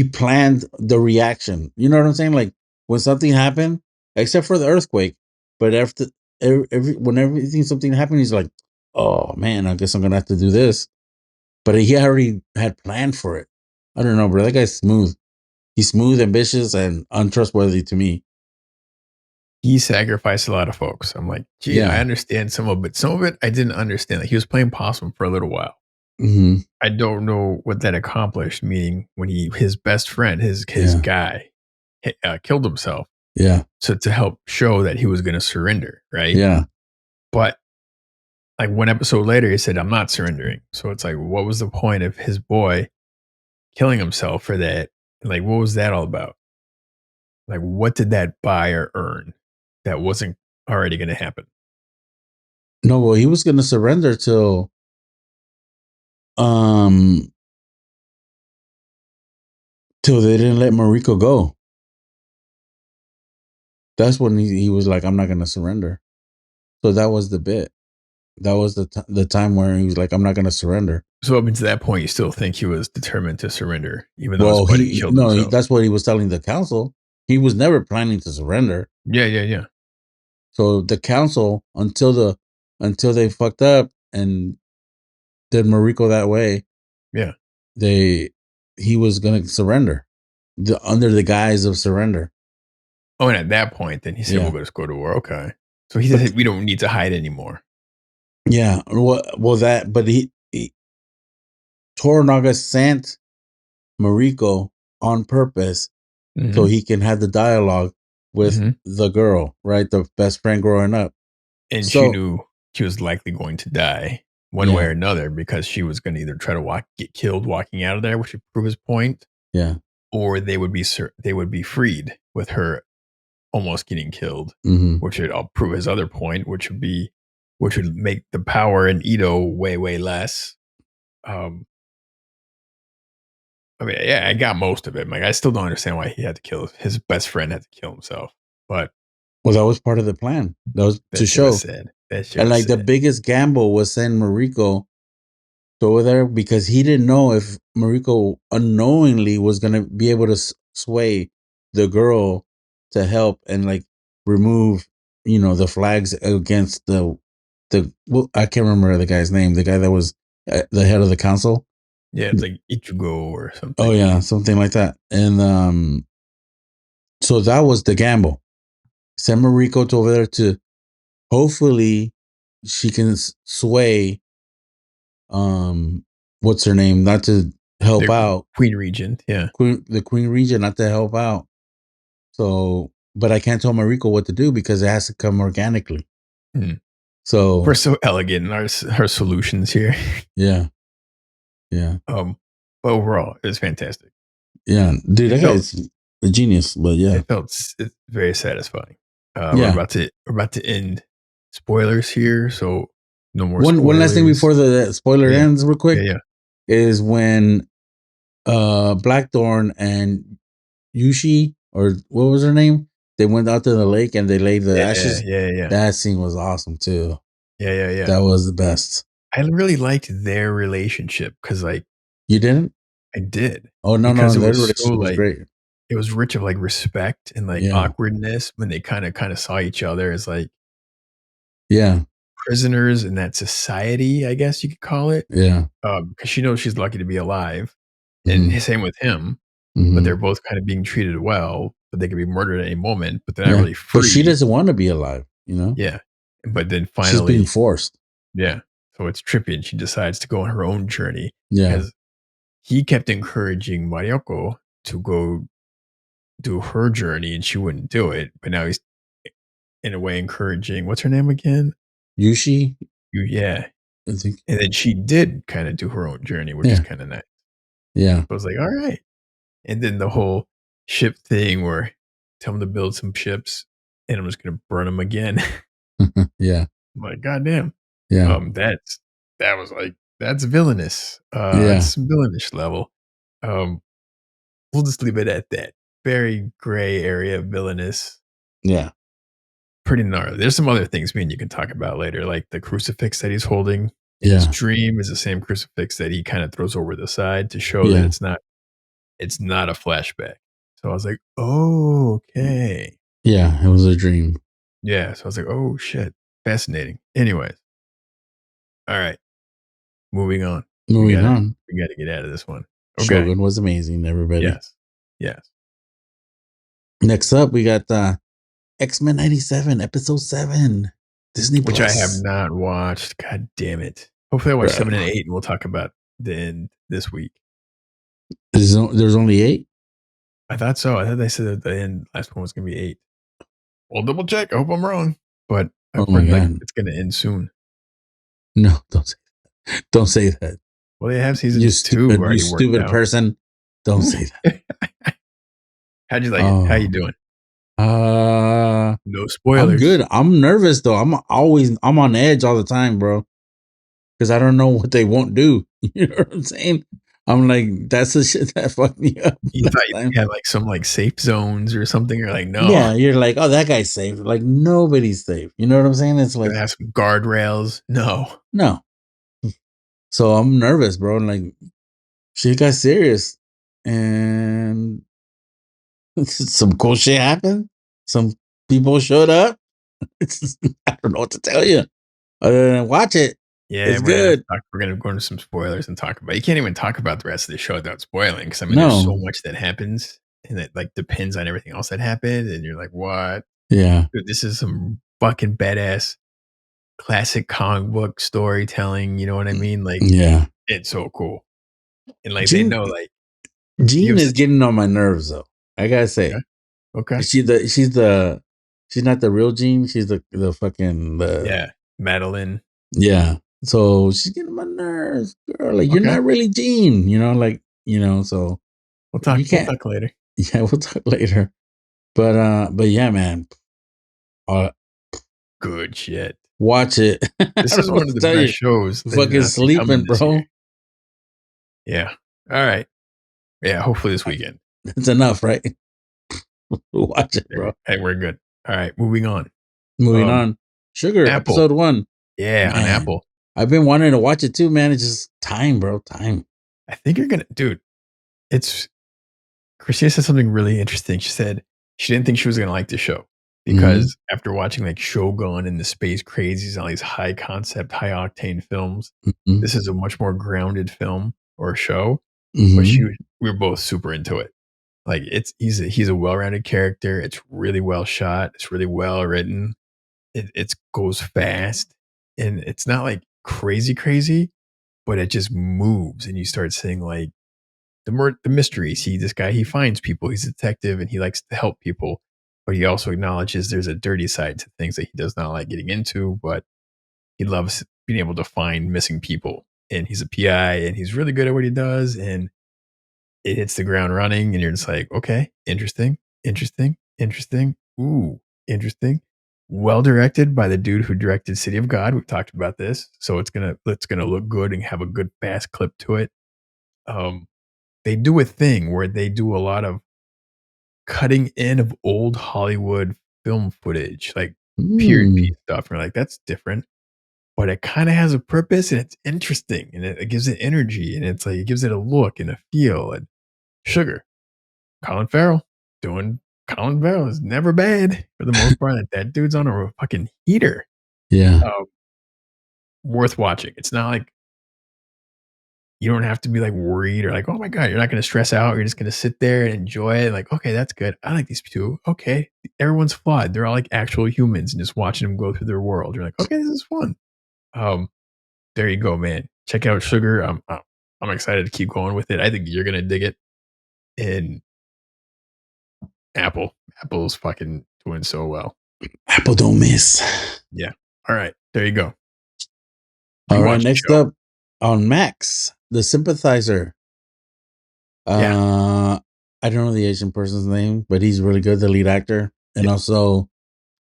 planned the reaction. You know what I'm saying? Like when something happened, except for the earthquake, but after when everything something happened, he's like, "Oh man, I guess I'm gonna have to do this." But he already had planned for it. I don't know, bro. That guy's smooth. He's smooth, ambitious, and untrustworthy to me. He sacrificed a lot of folks. I'm like, gee, I Yeah. understand some of it. Some of it I didn't understand. Like, he was playing possum for a little while. Hmm. I don't know what that accomplished. Meaning, when his best friend, his Yeah. guy, killed himself, Yeah. so to help show that he was going to surrender, right? Yeah. But like one episode later, he said, "I'm not surrendering." So it's like, what was the point of his boy killing himself for that? Like, what was that all about? Like, what did that buy or earn that wasn't already going to happen? No, well, he was gonna surrender um till they didn't let Mariko go. That's when he was like, "I'm not gonna surrender." So that was the bit. That was the time where he was like, "I'm not gonna surrender." So up until that point, you still think he was determined to surrender, even though his Well, buddy killed himself. that's what he was telling the council. He was never planning to surrender. Yeah, yeah, yeah, So the council, until they fucked up and did Mariko that way, yeah. they he was gonna surrender, under the guise of surrender. Oh, and at that point, then he said, "We'll Yeah, just go to war." Okay. So he but said, "We don't need to hide anymore." yeah, well that, but he Toranaga sent Mariko on purpose so Hmm. he can have the dialogue with Hmm. the girl, right, the best friend growing up. And she So knew she was likely going to die one way yeah, or another because she was going to either try to get killed walking out of there, which would prove his point, yeah, or they would be freed with her almost getting killed, hmm, which would prove his other point, which would make the power in Ito way less. Um, I mean, yeah, I got most of it. Like, I still don't understand why he had to kill his best friend had to kill himself, but well, that was part of the plan. That was to that shit was show, sad. That shit and was like the sad. biggest gamble was send Mariko over there because he didn't know if Mariko unknowingly was gonna be able to sway the girl to help and like remove, the flags against well, I can't remember the guy's name, the guy that was the head of the council. Yeah, it's like Ichigo or Oh something. yeah, something like that. And so that was the gamble. Send Mariko to over there to hopefully she can sway what's her name, not to help The out Queen Regent, yeah. the Queen Regent, not to help out. So, but I can't tell Mariko what to do because it has to come organically. Mm. We're So so elegant in our solutions here. yeah, yeah, Um, but overall, it was fantastic. yeah, dude, It that guy felt is a genius. But yeah, it's very satisfying. yeah. We're about to end spoilers here, so no more One last thing spoilers. before the spoiler Yeah, ends, real yeah, quick, yeah, is when Blackthorn and Yushi, or what was her name? They went out to the lake and they laid the yeah, ashes. yeah, yeah, That scene was awesome too. yeah, yeah, yeah. That was the best. I really liked their relationship because, like, You didn't? I did Oh no, because no, it their was so relationship was like great. it was rich of like respect and like Yeah, awkwardness when they kind of saw each other as like yeah, prisoners in that society, I guess you could call it. yeah. Because she knows she's lucky to be alive, and Hmm, same with him. But hmm. they're both kind of being treated well, but they could be murdered at any moment. But they're not Yeah, really but she free. doesn't want to be alive. You know, Yeah, but then she's being finally, forced. yeah. So it's trippy, and she decides to go on her own journey Yeah, because he kept encouraging Marioko to go do her journey, and she wouldn't do it. But now he's in a way encouraging. What's her name again? Yushi. Yeah. I think. And then she did kind of do her own journey, which is Yeah, kind of nice. yeah, I was like, all right. And then the whole ship thing where tell them to build some ships and I'm just going to burn them again. yeah, I'm like, God damn. yeah, That was like, that's villainous. It's yeah, some villainish level. Um, we'll just leave it at that. Very gray area villainous. yeah. pretty gnarly. There's some other things me and you can talk about later, like the crucifix that he's holding in his dream is the same crucifix that he kind of throws over the side to show that it's not a flashback. So I was like, "Oh, okay." Yeah, it was a dream. Yeah, so I was like, "Oh shit, fascinating." Anyways, all right, moving on. We Moving gotta on. we gotta get out of this one. Okay. Shogun was amazing, everybody. Yes. Yes. Next up, we got X-Men 97, episode 7. Disney Which I have Plus. not watched. God damn it. Hopefully I watch 7 and Bro. 8 and we'll talk about the end this week. There's only 8? I thought so. I thought they said that the end last one was gonna be 8. We'll double check. I hope I'm wrong. But Oh I've my heard like god. it's gonna end soon. No, don't say that. Well, they have You season 2 stupid, already worked out. person. Don't say that. How'd you like it? How you doing? No I'm spoilers. good. I'm nervous though. I'm on edge all the time, bro. Because I don't know what they won't do. You know what I'm saying? I'm like, that's the shit that fucked me up. You thought you had like some like safe zones or something. You're like, no. Yeah, you're like, oh, that guy's safe. Like nobody's safe. You know what I'm saying? It's like, Gonna have some guardrails. no. So I'm nervous, bro. Like, shit got serious, and some cool shit happened. Some people showed up. I don't know what to tell you. Other than watch it. Yeah, It's we're good. gonna go into some spoilers and talk about. You can't even talk about the rest of the show without spoiling because I mean, No. there's so much that happens and it like depends on everything else that happened, and you're like, what? Yeah. Dude, this is some fucking badass classic comic book storytelling. You know what I mean? Like, Yeah. it's so cool, and like they Jean, know, like Jean is getting on my nerves though. I gotta say, okay. She's not the real Jean. She's the fucking Madeline. Yeah. So she's getting on my nerves, girl. Like you're not really Jean, you know. Like so We'll talk. you can't. We'll talk later. Yeah, we'll talk later. But yeah, man. Good shit. Watch it. This is one of the best shows. Fucking sleeping, bro. Yeah. All right. Yeah. Hopefully this weekend. It's enough, right? Watch it, bro. Hey, we're good. All right. Moving on. Moving on. Sugar, Apple. episode 1. Yeah, man. On Apple. I've been wanting to watch it too, man. It's just time, bro. Time. I think you're gonna, dude. Christina said something really interesting. She said she didn't think she was gonna like the show because after watching like Shogun and the Space Crazies and all these high concept, high octane films, this is a much more grounded film or show. But we were both super into it. Like he's a well-rounded character. It's really well shot. It's really well written. It goes fast, and it's not like crazy, but it just moves, and you start seeing like the mysteries. This guy, he finds people. He's a detective, and he likes to help people, but he also acknowledges there's a dirty side to things that he does not like getting into. But he loves being able to find missing people, and he's a PI, and he's really good at what he does, and it hits the ground running, and you're just like, okay, interesting. Ooh, interesting. Well directed by the dude who directed City of God. We've talked about this, so it's gonna look good and have a good fast clip to it. They do a thing where they do a lot of cutting in of old Hollywood film footage, like period piece stuff. And we're like, that's different, but it kind of has a purpose and it's interesting and it gives it energy and it's like it gives it a look and a feel. And Sugar, Colin Farrell is never bad for the most part. That dude's on a fucking heater. Yeah. Worth watching. It's not like you don't have to be like worried or like, oh my God, you're not going to stress out. You're just going to sit there and enjoy it. Like, okay, that's good. I like these two. Okay. Everyone's flawed. They're all like actual humans and just watching them go through their world. You're like, okay, this is fun. There you go, man. Check out Sugar. I'm excited to keep going with it. I think you're going to dig it. And Apple's fucking doing so well. Apple don't miss. Yeah. All right. There you go. All right. Next up on Max, the Sympathizer. I don't know the Asian person's name, but he's really good, the lead actor. And also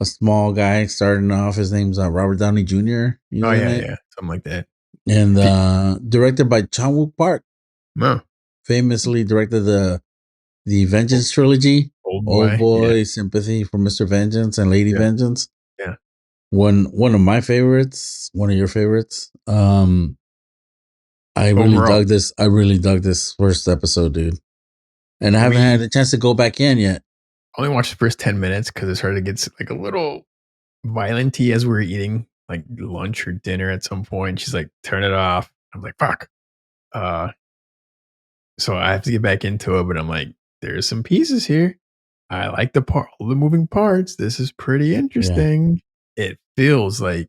a small guy starting off. His name's Robert Downey Jr. Yeah. Something like that. And directed by Chan-wook Park. Famously directed the Vengeance trilogy. Old Boy, Sympathy for Mr. Vengeance, and Lady Vengeance. One of my favorites, one of your favorites. I Overall, really dug this first episode, dude. And I haven't had we a chance to go back in yet. only watched the first 10 minutes because it started to get like a little violent-y as we were eating like lunch or dinner at some point. She's like, turn it off. I'm like, fuck. Uh, so I have to get back into it, but I'm like, there's some pieces here. I like all the moving parts. This is pretty Yeah. interesting. It feels like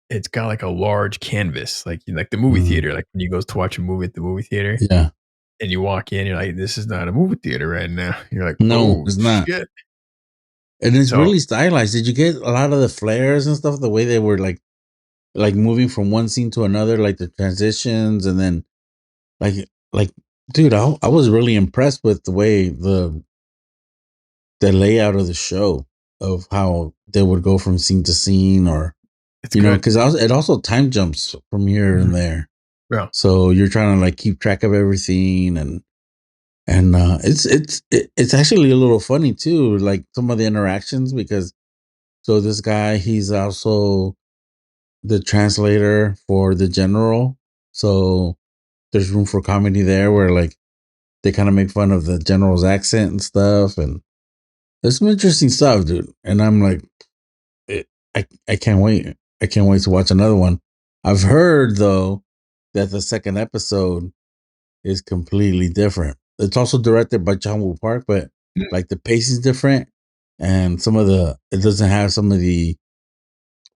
it's got like a large canvas, like the movie Mm, theater. Like when you go to watch a movie at the movie theater yeah. and you walk in, you're like, this is not a movie theater right now. You're like, No, oh it's not. shit. And it's So really stylized. Did you get a lot of the flares and stuff? The way they were like moving from one scene to another, like the transitions, and then like, dude, I was really impressed with the way the layout of the show of how they would go from scene to scene, or it's good. because it also time jumps from here and Mhm. there, Yeah, so you're trying to like keep track of everything, and it's actually a little funny too, like some of the interactions, because so this guy, he's also the translator for the general, so there's room for comedy there where like they kind of make fun of the general's accent and stuff, and there's some interesting stuff, dude. And I'm like, it, I can't wait. I can't wait to watch another one. I've heard though that the second episode is completely different. It's also directed by John Woo Park, but mm, like the pace is different, and it doesn't have some of the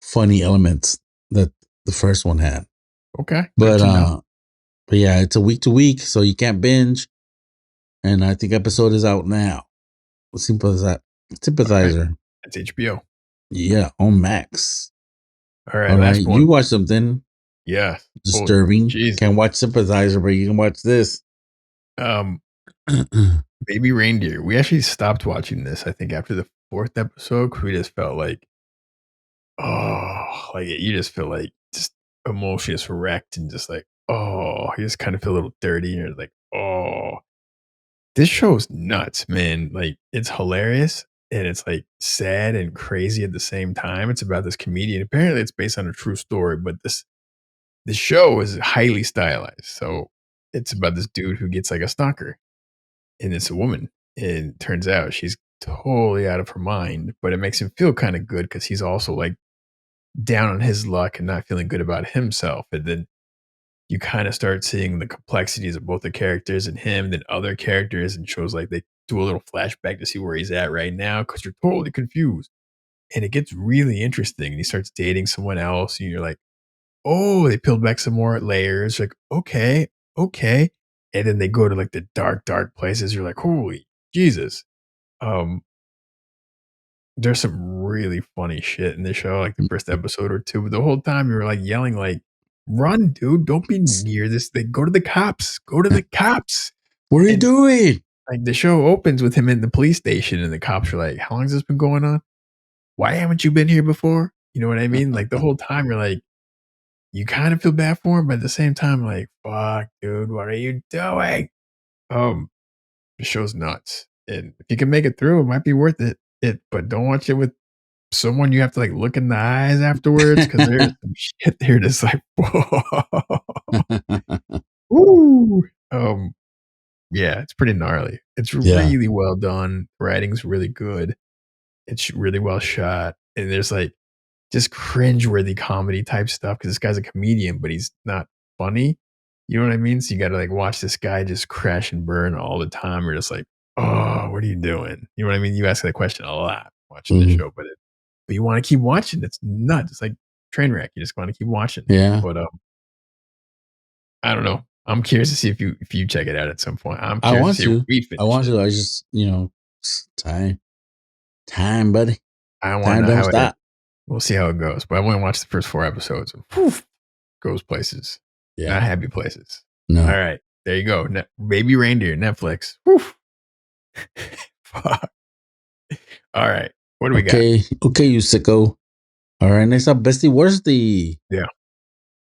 funny elements that the first one had. okay, good But to know. but yeah, it's a week to week, so you can't binge. And I think episode is out now. Simple as that. Okay, Sympathizer. that's HBO. Yeah, on Max. All right, All right. last You one. watch something Yeah. Oh, disturbing. Jesus. Can't watch Sympathizer, but you can watch this. Um, Baby Reindeer. We actually stopped watching this, I think, after the fourth episode because we just felt like, oh, like you just feel like just emotion is wrecked and just like, oh, you just kind of feel a little dirty. And you're like, oh, this show's nuts, man. Like it's hilarious and it's like sad and crazy at the same time. It's about this comedian. Apparently, it's based on a true story, but the show is highly stylized. So it's about this dude who gets like a stalker, and it's a woman. And it turns out she's totally out of her mind, but it makes him feel kind of good because he's also like down on his luck and not feeling good about himself. And then you kind of start seeing the complexities of both the characters and him, then other characters, and shows like they do a little flashback to see where he's at right now because you're totally confused. And it gets really interesting. And he starts dating someone else, and you're like, oh, they peeled back some more layers. Like, okay, okay. And then they go to like the dark, dark places. You're like, holy Jesus. Um, there's some really funny shit in the show, like the first episode or two. But the whole time you were like yelling, like, run, dude, don't be near this thing. Go to the cops. Go to the cops. What are you And doing? like the show opens with him in the police station, and the cops are like, how long has this been going on? Why haven't you been here before? You know what I mean? Like the whole time you're like, you kind of feel bad for him, but at the same time, like, fuck, dude, what are you doing? Um, the show's nuts. And if you can make it through, it might be worth but don't watch it with someone you have to like look in the eyes afterwards because there's some shit there that's like, whoa. Woo. Yeah, it's pretty gnarly. It's Yeah. really well done. Writing's really good. It's really well shot. And there's like just cringe-worthy comedy type stuff because this guy's a comedian, but he's not funny. You know what I mean? So you gotta like watch this guy just crash and burn all the time. You're just like, oh, what are you doing? You know what I mean? You ask that question a lot watching the Mhm. show, but you want to keep watching. It's nuts. It's like train wreck. You just want to keep watching. Yeah. But I don't know. I'm curious to see if you check it out at some point. I'm I curious to want see if to. we I finish want it. to. I just, time. Time, buddy. I want to Time know don't how it is. stop. We'll see how it goes. But I want to watch the first 4 episodes. And whew, goes places, not Yeah. happy places. All No. right, there you go. Baby Reindeer, Netflix. Whew. Fuck. All right, what do we got? Okay. Okay, you sicko. All right. Next up, Bestie Worstie. Yeah,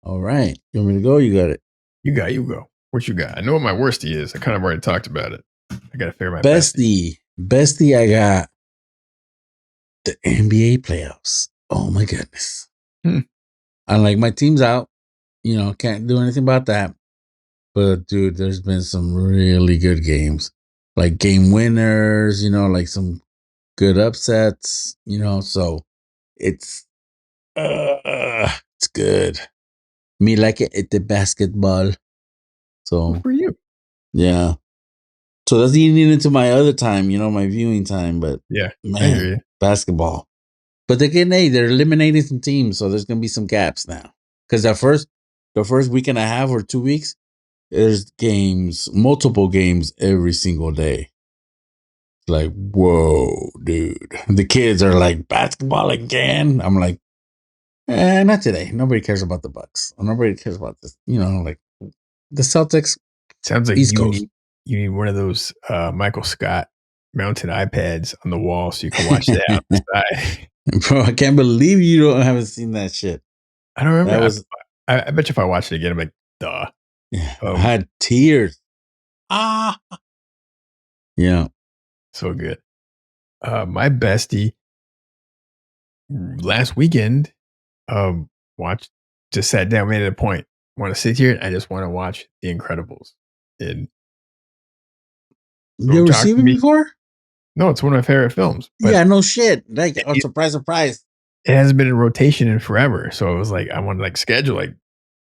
All right. You want me to go? You got it. you go. What you got? I know what my worstie is. I kind of already talked about it. I got to figure my bestie. Bestie. Bestie, I got the NBA playoffs. Oh my goodness. Hmm. I'm like, my team's out. Can't do anything about that. But dude, there's been some really good games. Like game winners, like some good upsets, so it's it's good. Me like it at the basketball. Good So for you. yeah. So that's eating into my other time, my viewing time. But Yeah, I hear man, you. basketball. But they're eliminating some teams, so there's gonna be some gaps now. Because the first week and a half or 2 weeks, there's games, multiple games every single day. Like, whoa, dude. The kids are like, basketball again. I'm like, not today. Nobody cares about the Bucks. Nobody cares about this. Like the Celtics, Sounds like East Coast. you need one of those Michael Scott mounted iPads on the wall so you can watch that on the side. Bro, I can't believe haven't seen that shit. I don't remember. That was, I bet you if I watch it again, I'm like, duh. yeah, I had tears. Ah, yeah. So good. My bestie last weekend, watched, just sat down, made it a point. Want to sit here? I just want to watch The Incredibles. And You don't ever talk seen to it me. before? No, it's one of my favorite films, but Yeah, no shit. Like, it, oh, it, surprise, surprise. it hasn't been in rotation in forever. So it was like, I want to like schedule like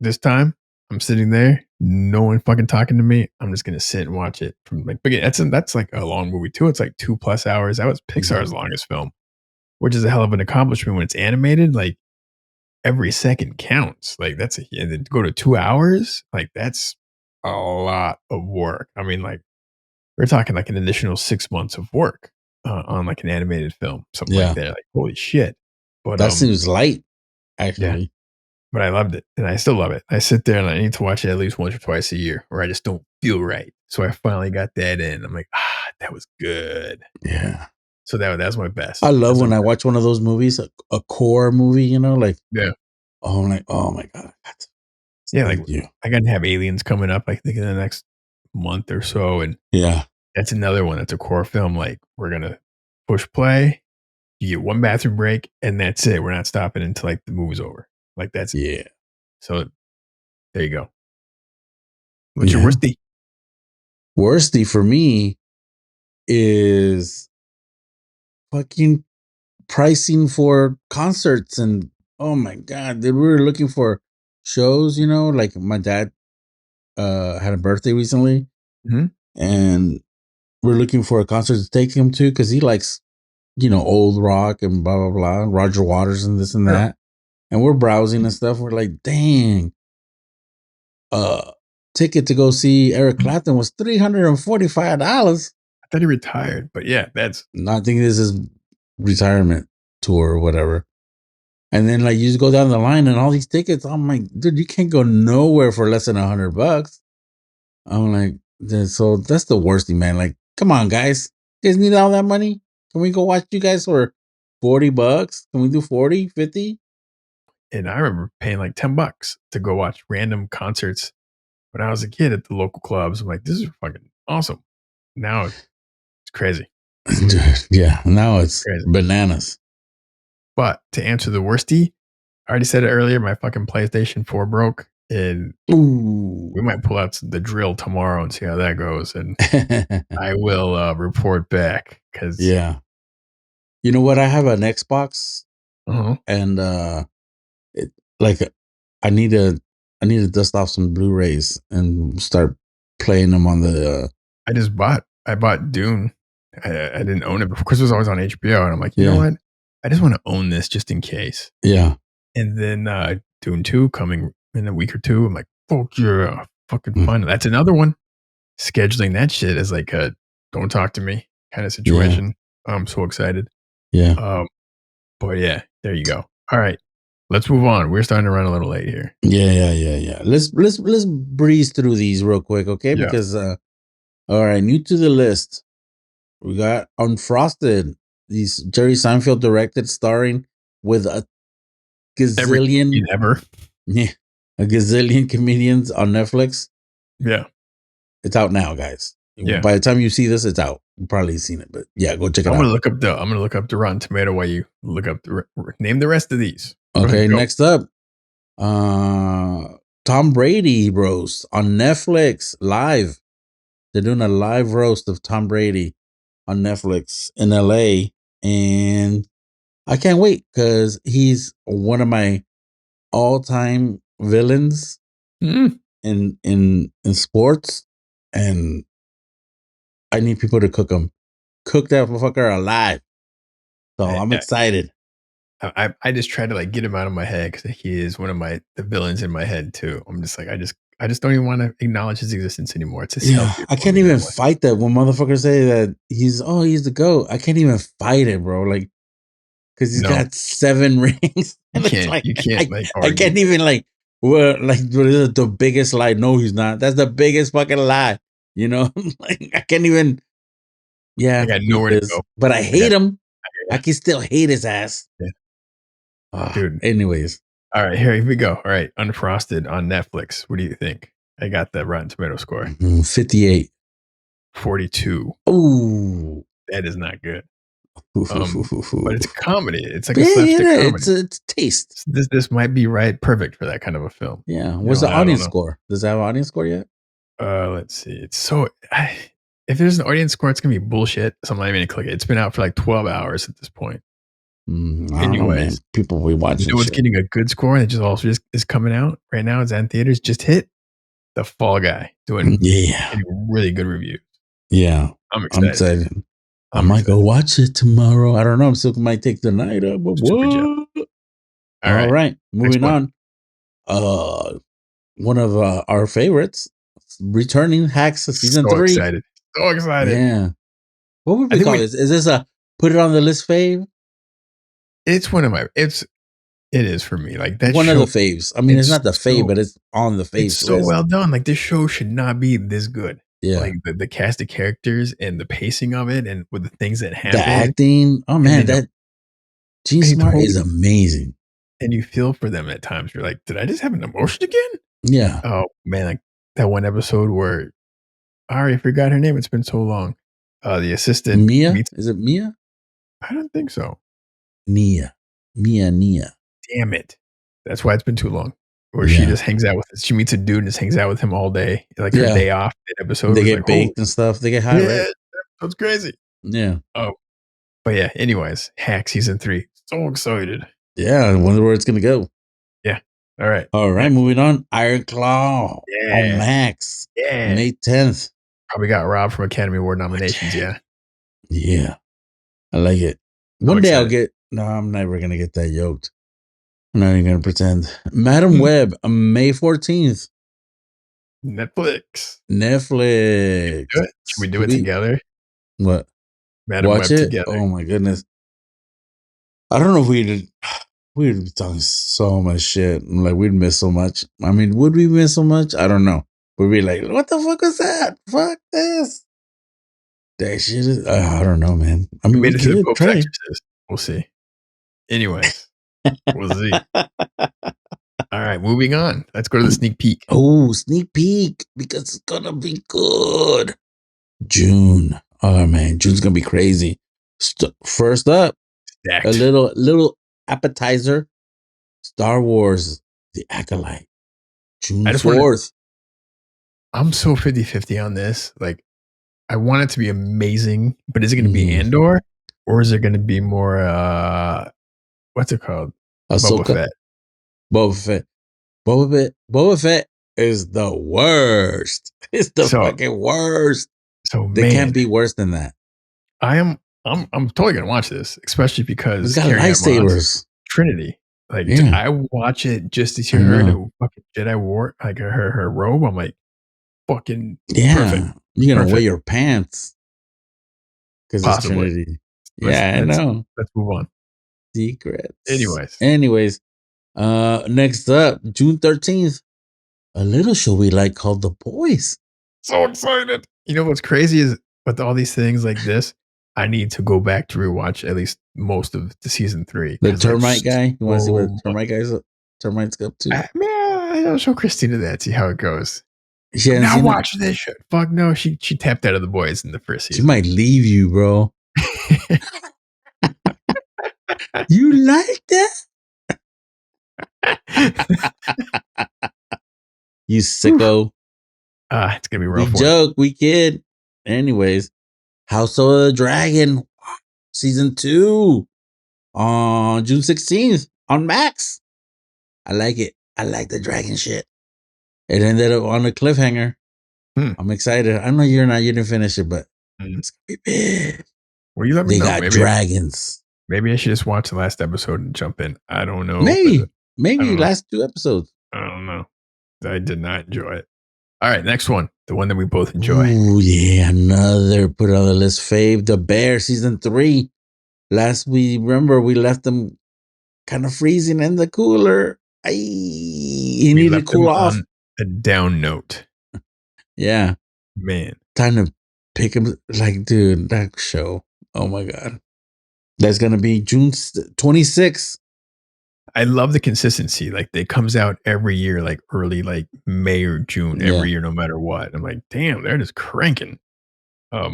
this time. I'm sitting there, no one fucking talking to me. I'm just gonna sit and watch it from like beginning. That's like a long movie too. It's like 2+ hours. That was Pixar's longest film, which is a hell of an accomplishment when it's animated. Like every second counts. Like that's and then to go to 2 hours. Like that's a lot of work. I mean, like we're talking like an additional 6 months of work on like an animated film, something like Yeah, that. Like holy shit! But that seems light, yeah, actually. but I loved it, and I still love it. I sit there and I need to watch it at least once or twice a year, or I just don't feel right. So I finally got that in. I'm like, that was good. Yeah. So that's my best. I love That's my when I best. watch one of those movies, a core movie, like, Yeah, oh, I'm like, oh my God. yeah. Like Thank you. I got to have Aliens coming up. I think in the next month or so, and Yeah. that's another one that's a core film. Like we're gonna push play. You get one bathroom break, and that's it. We're not stopping until like the movie's over. Like that's it. Yeah. So there you go. What's your Yeah. worstie? Worsty for me is fucking pricing for concerts. And oh my God, we were looking for shows, like my dad had a birthday recently, Mhm. and we're looking for a concert to take him to because he likes, old rock and blah, blah, blah, Roger Waters and this and Yeah. that. And we're browsing and stuff. We're like, dang, uh, ticket to go see Eric Clapton was $345. I thought he retired, but yeah, that's Not thinking this is retirement tour or whatever. And then like you just go down the line and all these tickets. I'm like, dude, you can't go nowhere for less than $100. I'm like, so that's the worst thing, man. Like, come on, guys. You guys need all that money? Can we go watch you guys for $40? Can we do 40, 50? and I remember paying like $10 to go watch random concerts when I was a kid at the local clubs. I'm like, this is fucking awesome. Now it's crazy. Dude, yeah. Now it's Crazy. bananas. But to answer the worstie, I already said it earlier, my fucking PlayStation 4 broke, and Ooh. we might pull out the drill tomorrow and see how that goes. And I will report back because Yeah. You know what? I have an Xbox, uh-huh. and it, like I need to I need to dust off some Blu-rays and start playing them on the I bought Dune. I didn't own it before because it was always on HBO, and I'm like, you know yeah, what? I just want to own this just in case. yeah. And then Dune 2 coming in a week or two. I'm like, fuck yeah, fucking Mm, fun. That's another one. Scheduling that shit is like a don't talk to me kind of yeah, situation. I'm so excited. yeah, Um, but yeah, there you go. All right, let's move on. We're starting to run a little late here. yeah. Let's breeze through these real quick, okay? Yeah, Because all right, new to the list, we got Unfrosted. These Jerry Seinfeld directed, starring with a every gazillion, ever. yeah, a gazillion comedians on Netflix. Yeah, It's out now, guys. yeah. By the time you see this, it's out. You've probably seen it, but yeah, go check it I'm out. gonna look up the Rotten Tomato while you look up name the rest of these. Go Okay, ahead, go. next up, Tom Brady roast on Netflix live. They're doing a live roast of Tom Brady on Netflix in LA, and I can't wait because he's one of my all-time villains Mm. in sports, and I need people to cook that motherfucker alive. So I, I'm I excited. I just try to like get him out of my head because he is one of the villains in my head too. I'm just like I just don't even want to acknowledge his existence anymore. It's just Yeah, healthier I for can't me that even way. fight that when motherfuckers say that he's the GOAT. I can't even fight it, bro. Like, because he's No, got 7 rings, and it's like you can't like I can't argue. even like what is the biggest lie? No, he's not. That's the biggest fucking lie. You know, like I can't even. I Yeah, got he nowhere to is, go. but I I hate got him. I yeah, can still hate his ass. yeah, dude. Anyways, All right, here we go. All right, Unfrosted on Netflix. What do you think? I got the Rotten Tomato score 58. 42. Oh, That is not good. But it's a comedy. It's like a yeah, slapstick yeah. comedy. It's taste. This might be perfect for that kind of a film. Yeah. You What's know, the I don't audience know. score? Does it have an audience score yet? Let's see. If there's an audience score, it's gonna be bullshit. So I'm not even gonna click it. It's been out for like 12 hours at this point. I don't know, man. Anyways, People will be you watching know what's shit. getting a good score and it just is coming out right now? It's in theaters. Just hit The Fall Guy Yeah. getting really good reviews. Yeah. I'm I'm excited. excited. I I'm might go excited. watch it tomorrow. I don't know. I'm still might take the night up, but Super Jeff. what? All All right. right. Next Moving one. on. One of our favorites, returning Hacks season So 3. excited. So excited. Yeah. What would I we think call this? Is this a put it on the list fave? it's one of my it is for me. Like that One of the show, faves. I mean, it's it's not the fave, but it's on the it's faves so list. well done. Like this show should not be this good. Yeah. Like the cast of characters and the pacing of it and with the things that The happen acting. Oh and man, then that Gene and you Smart is totally amazing. and you feel for them at times. You're like, did I just have an emotion again? Yeah. Oh man, like that one episode where I already forgot her name. It's been so long. The assistant Mia? meets. Is it Mia? I don't think so. Nia. Nia. Damn it. That's why it's been too long. Where she Yeah. just hangs out with she meets a dude and just hangs out with him all day. Like her Yeah. day off that episode They was like, get holy baked and stuff. They get high, yeah, right? that's crazy. Yeah. Oh, but yeah, anyways, Hack season 3. So excited. Yeah. I wonder where it's gonna go. Yeah. All right. All right, Next. moving on. Iron Claw on Yeah. Max. Yeah. May 10th. Probably got robbed from Academy Award Watch nominations. it. Yeah. Yeah. I like it. I'm One day I'll excited. get no, I'm never gonna get that yoked. I'm not even gonna pretend. Madam Hmm. Web, May 14th. Netflix. Netflix. Do it. Should we do Should it we together? what? Madam Watch Web it? together. Oh my goodness. I don't know if we'd be talking so much shit. Like we'd miss so much. I mean, would we miss so much? I don't know. We'd be like, what the fuck was that? Fuck this. That shit is I don't know, man. I We mean, we made it to the could Pope's try. Exorcist. We'll see. Anyways, we'll see. All right, moving on. Let's go to the sneak peek. Oh, sneak peek because it's gonna be good. June. Oh man, June's gonna be crazy. First up, a Stacked. little appetizer. Star Wars: The Acolyte. June I just want to 4th. I'm so 50-50 on this. Like, I want it to be amazing, but is it going to be Mm-hmm. Andor or is it going to be more, what's it called? Boba Ahsoka. Fett. Boba Fett. Boba Fett is the worst. It's the So, fucking worst. They can't man, be worse than that. I'm totally going to watch this, especially It's because got Carrie Ann Moss, lightsabers. Trinity. Like, Yeah, I watch it just to see I her in know. a fucking Jedi war, like her robe. I'm like, fucking perfect. Yeah, you're gonna wear Perfect. your pants because it's Possibly. Trinity. Yeah, I Let's know. let's move on. Secrets. Anyways, Anyways, next up, June 13th, a little show we like called The Boys. so excited. You know what's crazy is with all these things like this, I need to go back to rewatch at least most of the season 3 The because like termite guy. You want to see what so much. termite guys termites up to? Man, I'll show Christina that, see how it goes. She I'm hasn't not seen it. watching this shit. Fuck no. She tapped out of The Boys in the first She season. might leave you, bro. You like that? You sicko. It's gonna be a We rough one. joke, we kid. Anyways, House of the Dragon season 2 on June 16th on Max. I like it. I like the dragon shit. It ended up on a cliffhanger. I'm excited. I know you're not. You didn't finish it, but it's gonna be big. Well, you let me They know. got dragons. Maybe I should just watch the last episode and jump in. I don't know. Maybe I don't know. last 2 episodes. I don't know. I did not enjoy it. All right, next one. The one that we both enjoy. Ooh, yeah, another put on the list. Fave the Bear season 3. Last we remember we left them kind of freezing in the cooler. He We needed to left them cool off. on a down note. Yeah, Man. time to pick him. Like, dude, that show. Oh my god, that's gonna be June 26th. I love the consistency. Like, it comes out every year, like early, like May or June, every year, no matter what. I'm like, damn, they're just cranking.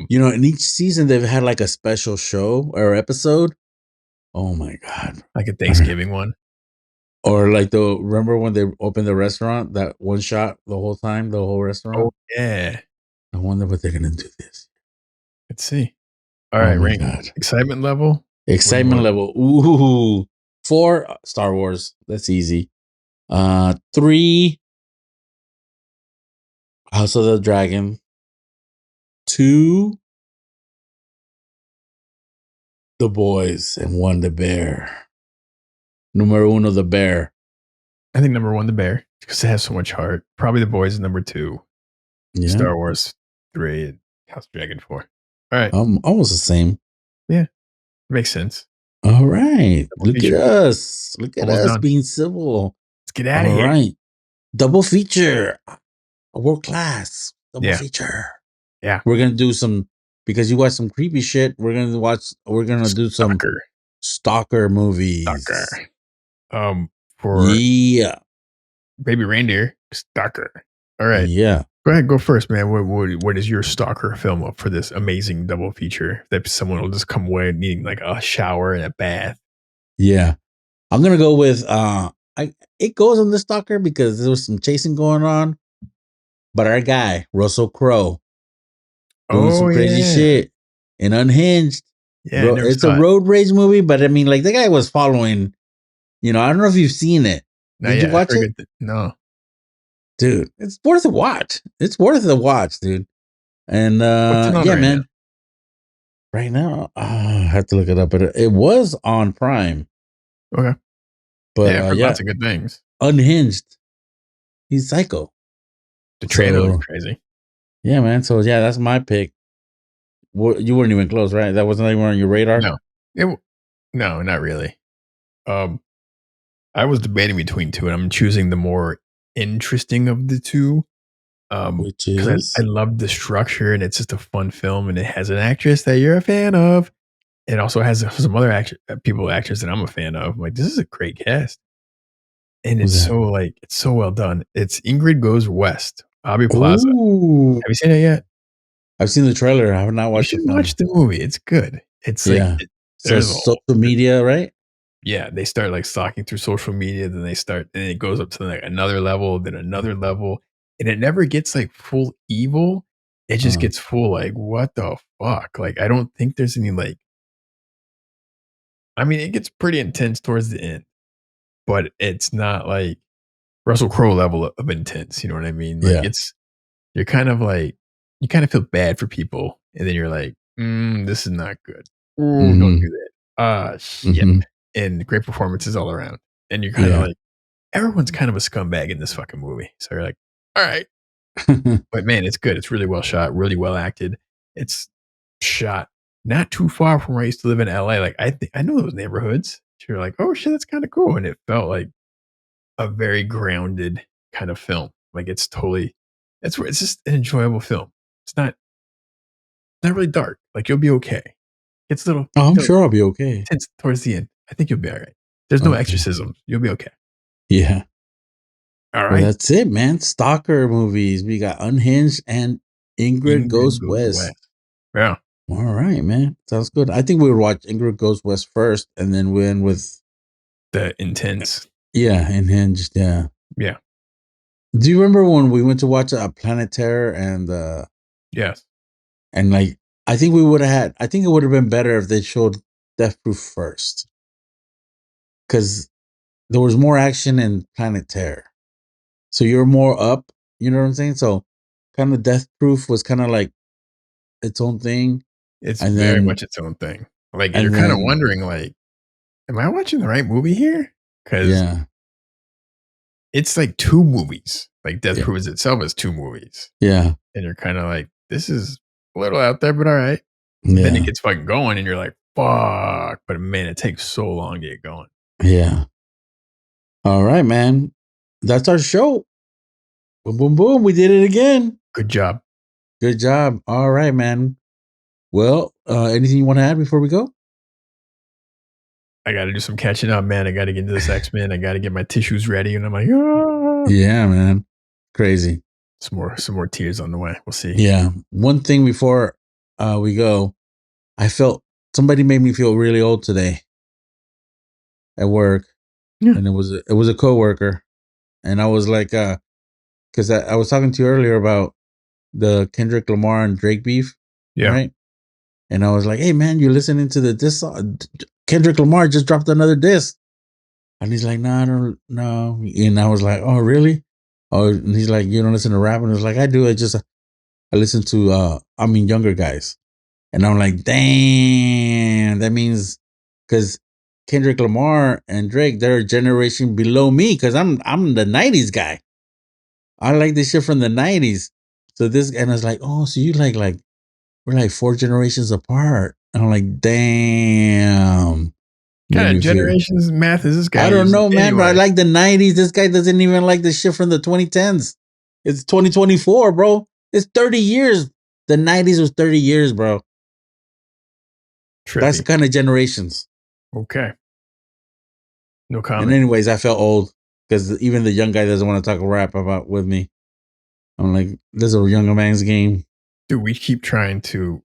You know, in each season they've had like a special show or episode. Oh my god, like a Thanksgiving one, or like remember when they opened the restaurant, that one shot the whole time, the whole restaurant. Oh yeah. I wonder what they're gonna do this. Let's see. All right, rank excitement level. Excitement level. Ooh, 4 Star Wars. That's easy. 3 House of the Dragon. 2 The Boys, and 1 The Bear. Numero uno, The Bear. I think number 1, The Bear, because it has so much heart. Probably The Boys is number 2. Yeah. Star Wars 3, and House of Dragon 4. All right. Almost the same. Yeah. Makes sense. All right. Double feature. Look at us. Look at Almost us done. being civil. Let's get out of here. All right. Double feature. World class. Double feature. Yeah. We're going to do some, because you watch some creepy shit, we're going to do some Stalker movies. Stalker. For Baby Reindeer, Stalker. All right. Yeah. Go ahead, go first, man. What is your Stalker film for this amazing double feature that someone will just come away needing like a shower and a bath? Yeah. I'm gonna go with it goes on the Stalker because there was some chasing going on. But our guy, Russell Crowe, doing some crazy shit and Unhinged. Yeah, it's a road rage movie, but I mean, like, the guy was following, I don't know if you've seen it. Did you watch it? No. Dude, it's worth a watch. It's worth a watch, dude. And yeah, man. Right now, I have to look it up, but it was on Prime. Okay. But yeah, I've heard lots of good things. Unhinged. He's psycho. The trailer looks crazy. Yeah, man. So yeah, that's my pick. You weren't even close, right? That wasn't even on your radar? No. No, not really. I was debating between 2, and I'm choosing the more interesting of the 2. Which is? I love the structure, and it's just a fun film, and it has an actress that you're a fan of. It also has some other actors that I'm a fan of. I'm like, this is a great cast. And it's so well done. It's Ingrid Goes West, Aubrey Plaza. Have you seen it yet? I've seen the trailer. I have not watched it. Watch the movie. It's good. It's like there's social media, right? Yeah, they start like stalking through social media, then it goes up to like another level, then another level, and it never gets like full evil. It just gets full like, what the fuck? Like, I don't think there's any like, I mean, it gets pretty intense towards the end, but it's not like Russell Crowe level of intense. You know what I mean? Like, you're kind of like, you kind of feel bad for people, and then you're like, this is not good. Ooh, don't do that. Shit. And great performances all around. And you're kind of like, everyone's kind of a scumbag in this fucking movie. So you're like, all right. But man, it's good. It's really well shot, really well acted. It's shot not too far from where I used to live in LA. Like, I know those neighborhoods. So you're like, oh shit, that's kind of cool. And it felt like a very grounded kind of film. Like, it's just an enjoyable film. It's not really dark. Like, you'll be okay. It's a little. I'm sure I'll be okay. Tense towards the end. I think you'll be all right. There's no exorcism. You'll be okay. Yeah. All Well, right. that's it, man. Stalker movies. We got Unhinged and Ingrid Ingrid Goes Goes West. West. Yeah. All right, man. Sounds good. I think we would watch Ingrid Goes West first, and then we end with The intense. Unhinged. Yeah. Yeah. Do you remember when we went to watch a Planet Terror Yes. and like I think we would have had. I think it would have been better if they showed Death Proof first, because there was more action in Planet Terror. So you're more up. You know what I'm saying? So kind of Death Proof was kind of like its own thing, It's and very then much its own thing. Like, you're and kind of then wondering, like, am I watching the right movie here? Because yeah, it's like two movies. Like, Death yeah, Proof itself is two movies. yeah, And you're kind of like, this is a little out there, but all right. Then it yeah, gets fucking going, and you're like, fuck. But man, it takes so long to get going. yeah. All right, man. That's our show. Boom, boom, boom. We did it again. Good job. Good job. All right, man. Well, anything you want to add before we go? I got to do some catching up, man. I got to get into this X-Men. I got to get my tissues ready. And I'm like, ah. Yeah, man. Crazy. Some more tears on the way. We'll see. Yeah. One thing before we go, I felt somebody made me feel really old today at work. Yeah. And it was a coworker. And I was like, because I was talking to you earlier about the Kendrick Lamar and Drake beef. Yeah. Right. And I was like, hey man, you listening to this song? Kendrick Lamar just dropped another disc. And he's like, no, I don't know. And I was like, oh, really? Oh, and he's like, you don't listen to rap? And I was like, I do. I listen to younger guys. And I'm like, damn, that means because Kendrick Lamar and Drake, they're a generation below me because I'm the 90s guy. I like this shit from the 90s. So and I was like, oh, so you like we're like 4 generations apart. And I'm like, damn. What kind of generations math is this guy I don't using know, man, but I anyway? like the 90s. This guy doesn't even like the shit from the 2010s. It's 2024, bro. It's 30 years. The 90s was 30 years, bro. That's the Trippy. kind of generations. Okay. No And comment. anyways, I felt old because even the young guy doesn't want to talk rap about with me. I'm like, this is a younger man's game. Dude, we keep trying to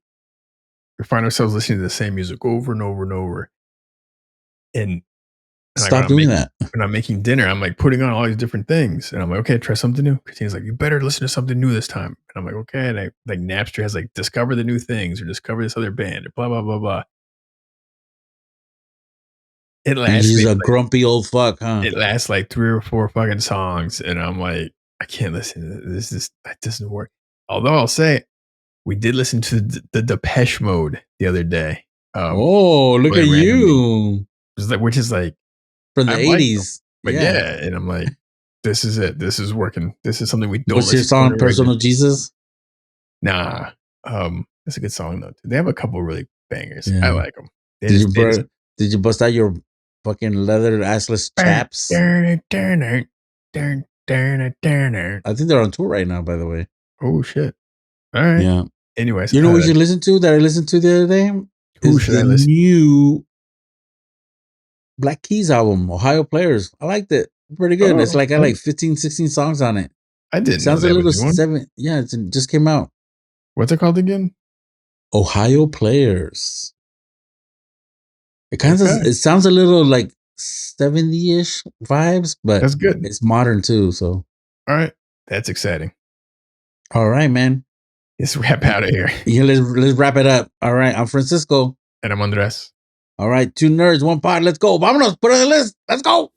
we find ourselves listening to the same music over and over and over. And like Stop doing that. when I'm making dinner, I'm like putting on all these different things. And I'm like, okay, try something new. Christine's like, you better listen to something new this time. And I'm like, okay. And I like Napster has like discover the new things or discover this other band or blah, blah, blah, blah. It And lasts he's maybe a like, grumpy old fuck, huh? it lasts like 3 or 4 fucking songs. And I'm like, I can't listen to this. That doesn't work. Although I'll say we did listen to the Depeche Mode the other day. Oh, look really at randomly. you. Which is like From the I like them, 80s. but yeah, and I'm like, this is it. This is working. This is something we don't What's your listen to on song, a Personal regular. Jesus? Nah, that's a good song though. They have a couple really bangers. Yeah. I like them. Did you bust out your fucking leather assless chaps? I think they're on tour right now, by the way. Oh shit! All right. Yeah. Anyways, You know what we should listen to that I listened to the other day? Who should I listen? New Black Keys album, Ohio Players. I liked it. Pretty good. It's like got like 15, 16 songs on it. I didn't Sounds know a that little was one. 7. Yeah, it just came out. What's it called again? Ohio Players. It kind of Okay. it sounds a little like 70-ish vibes, but That's good. It's modern too. So all right, that's exciting. All right, man. Let's wrap out of here. Yeah, let's wrap it up. All right, I'm Francisco. And I'm Andres. All right, 2 nerds, 1 pod. Let's go. Vámonos, put it on the list. Let's go.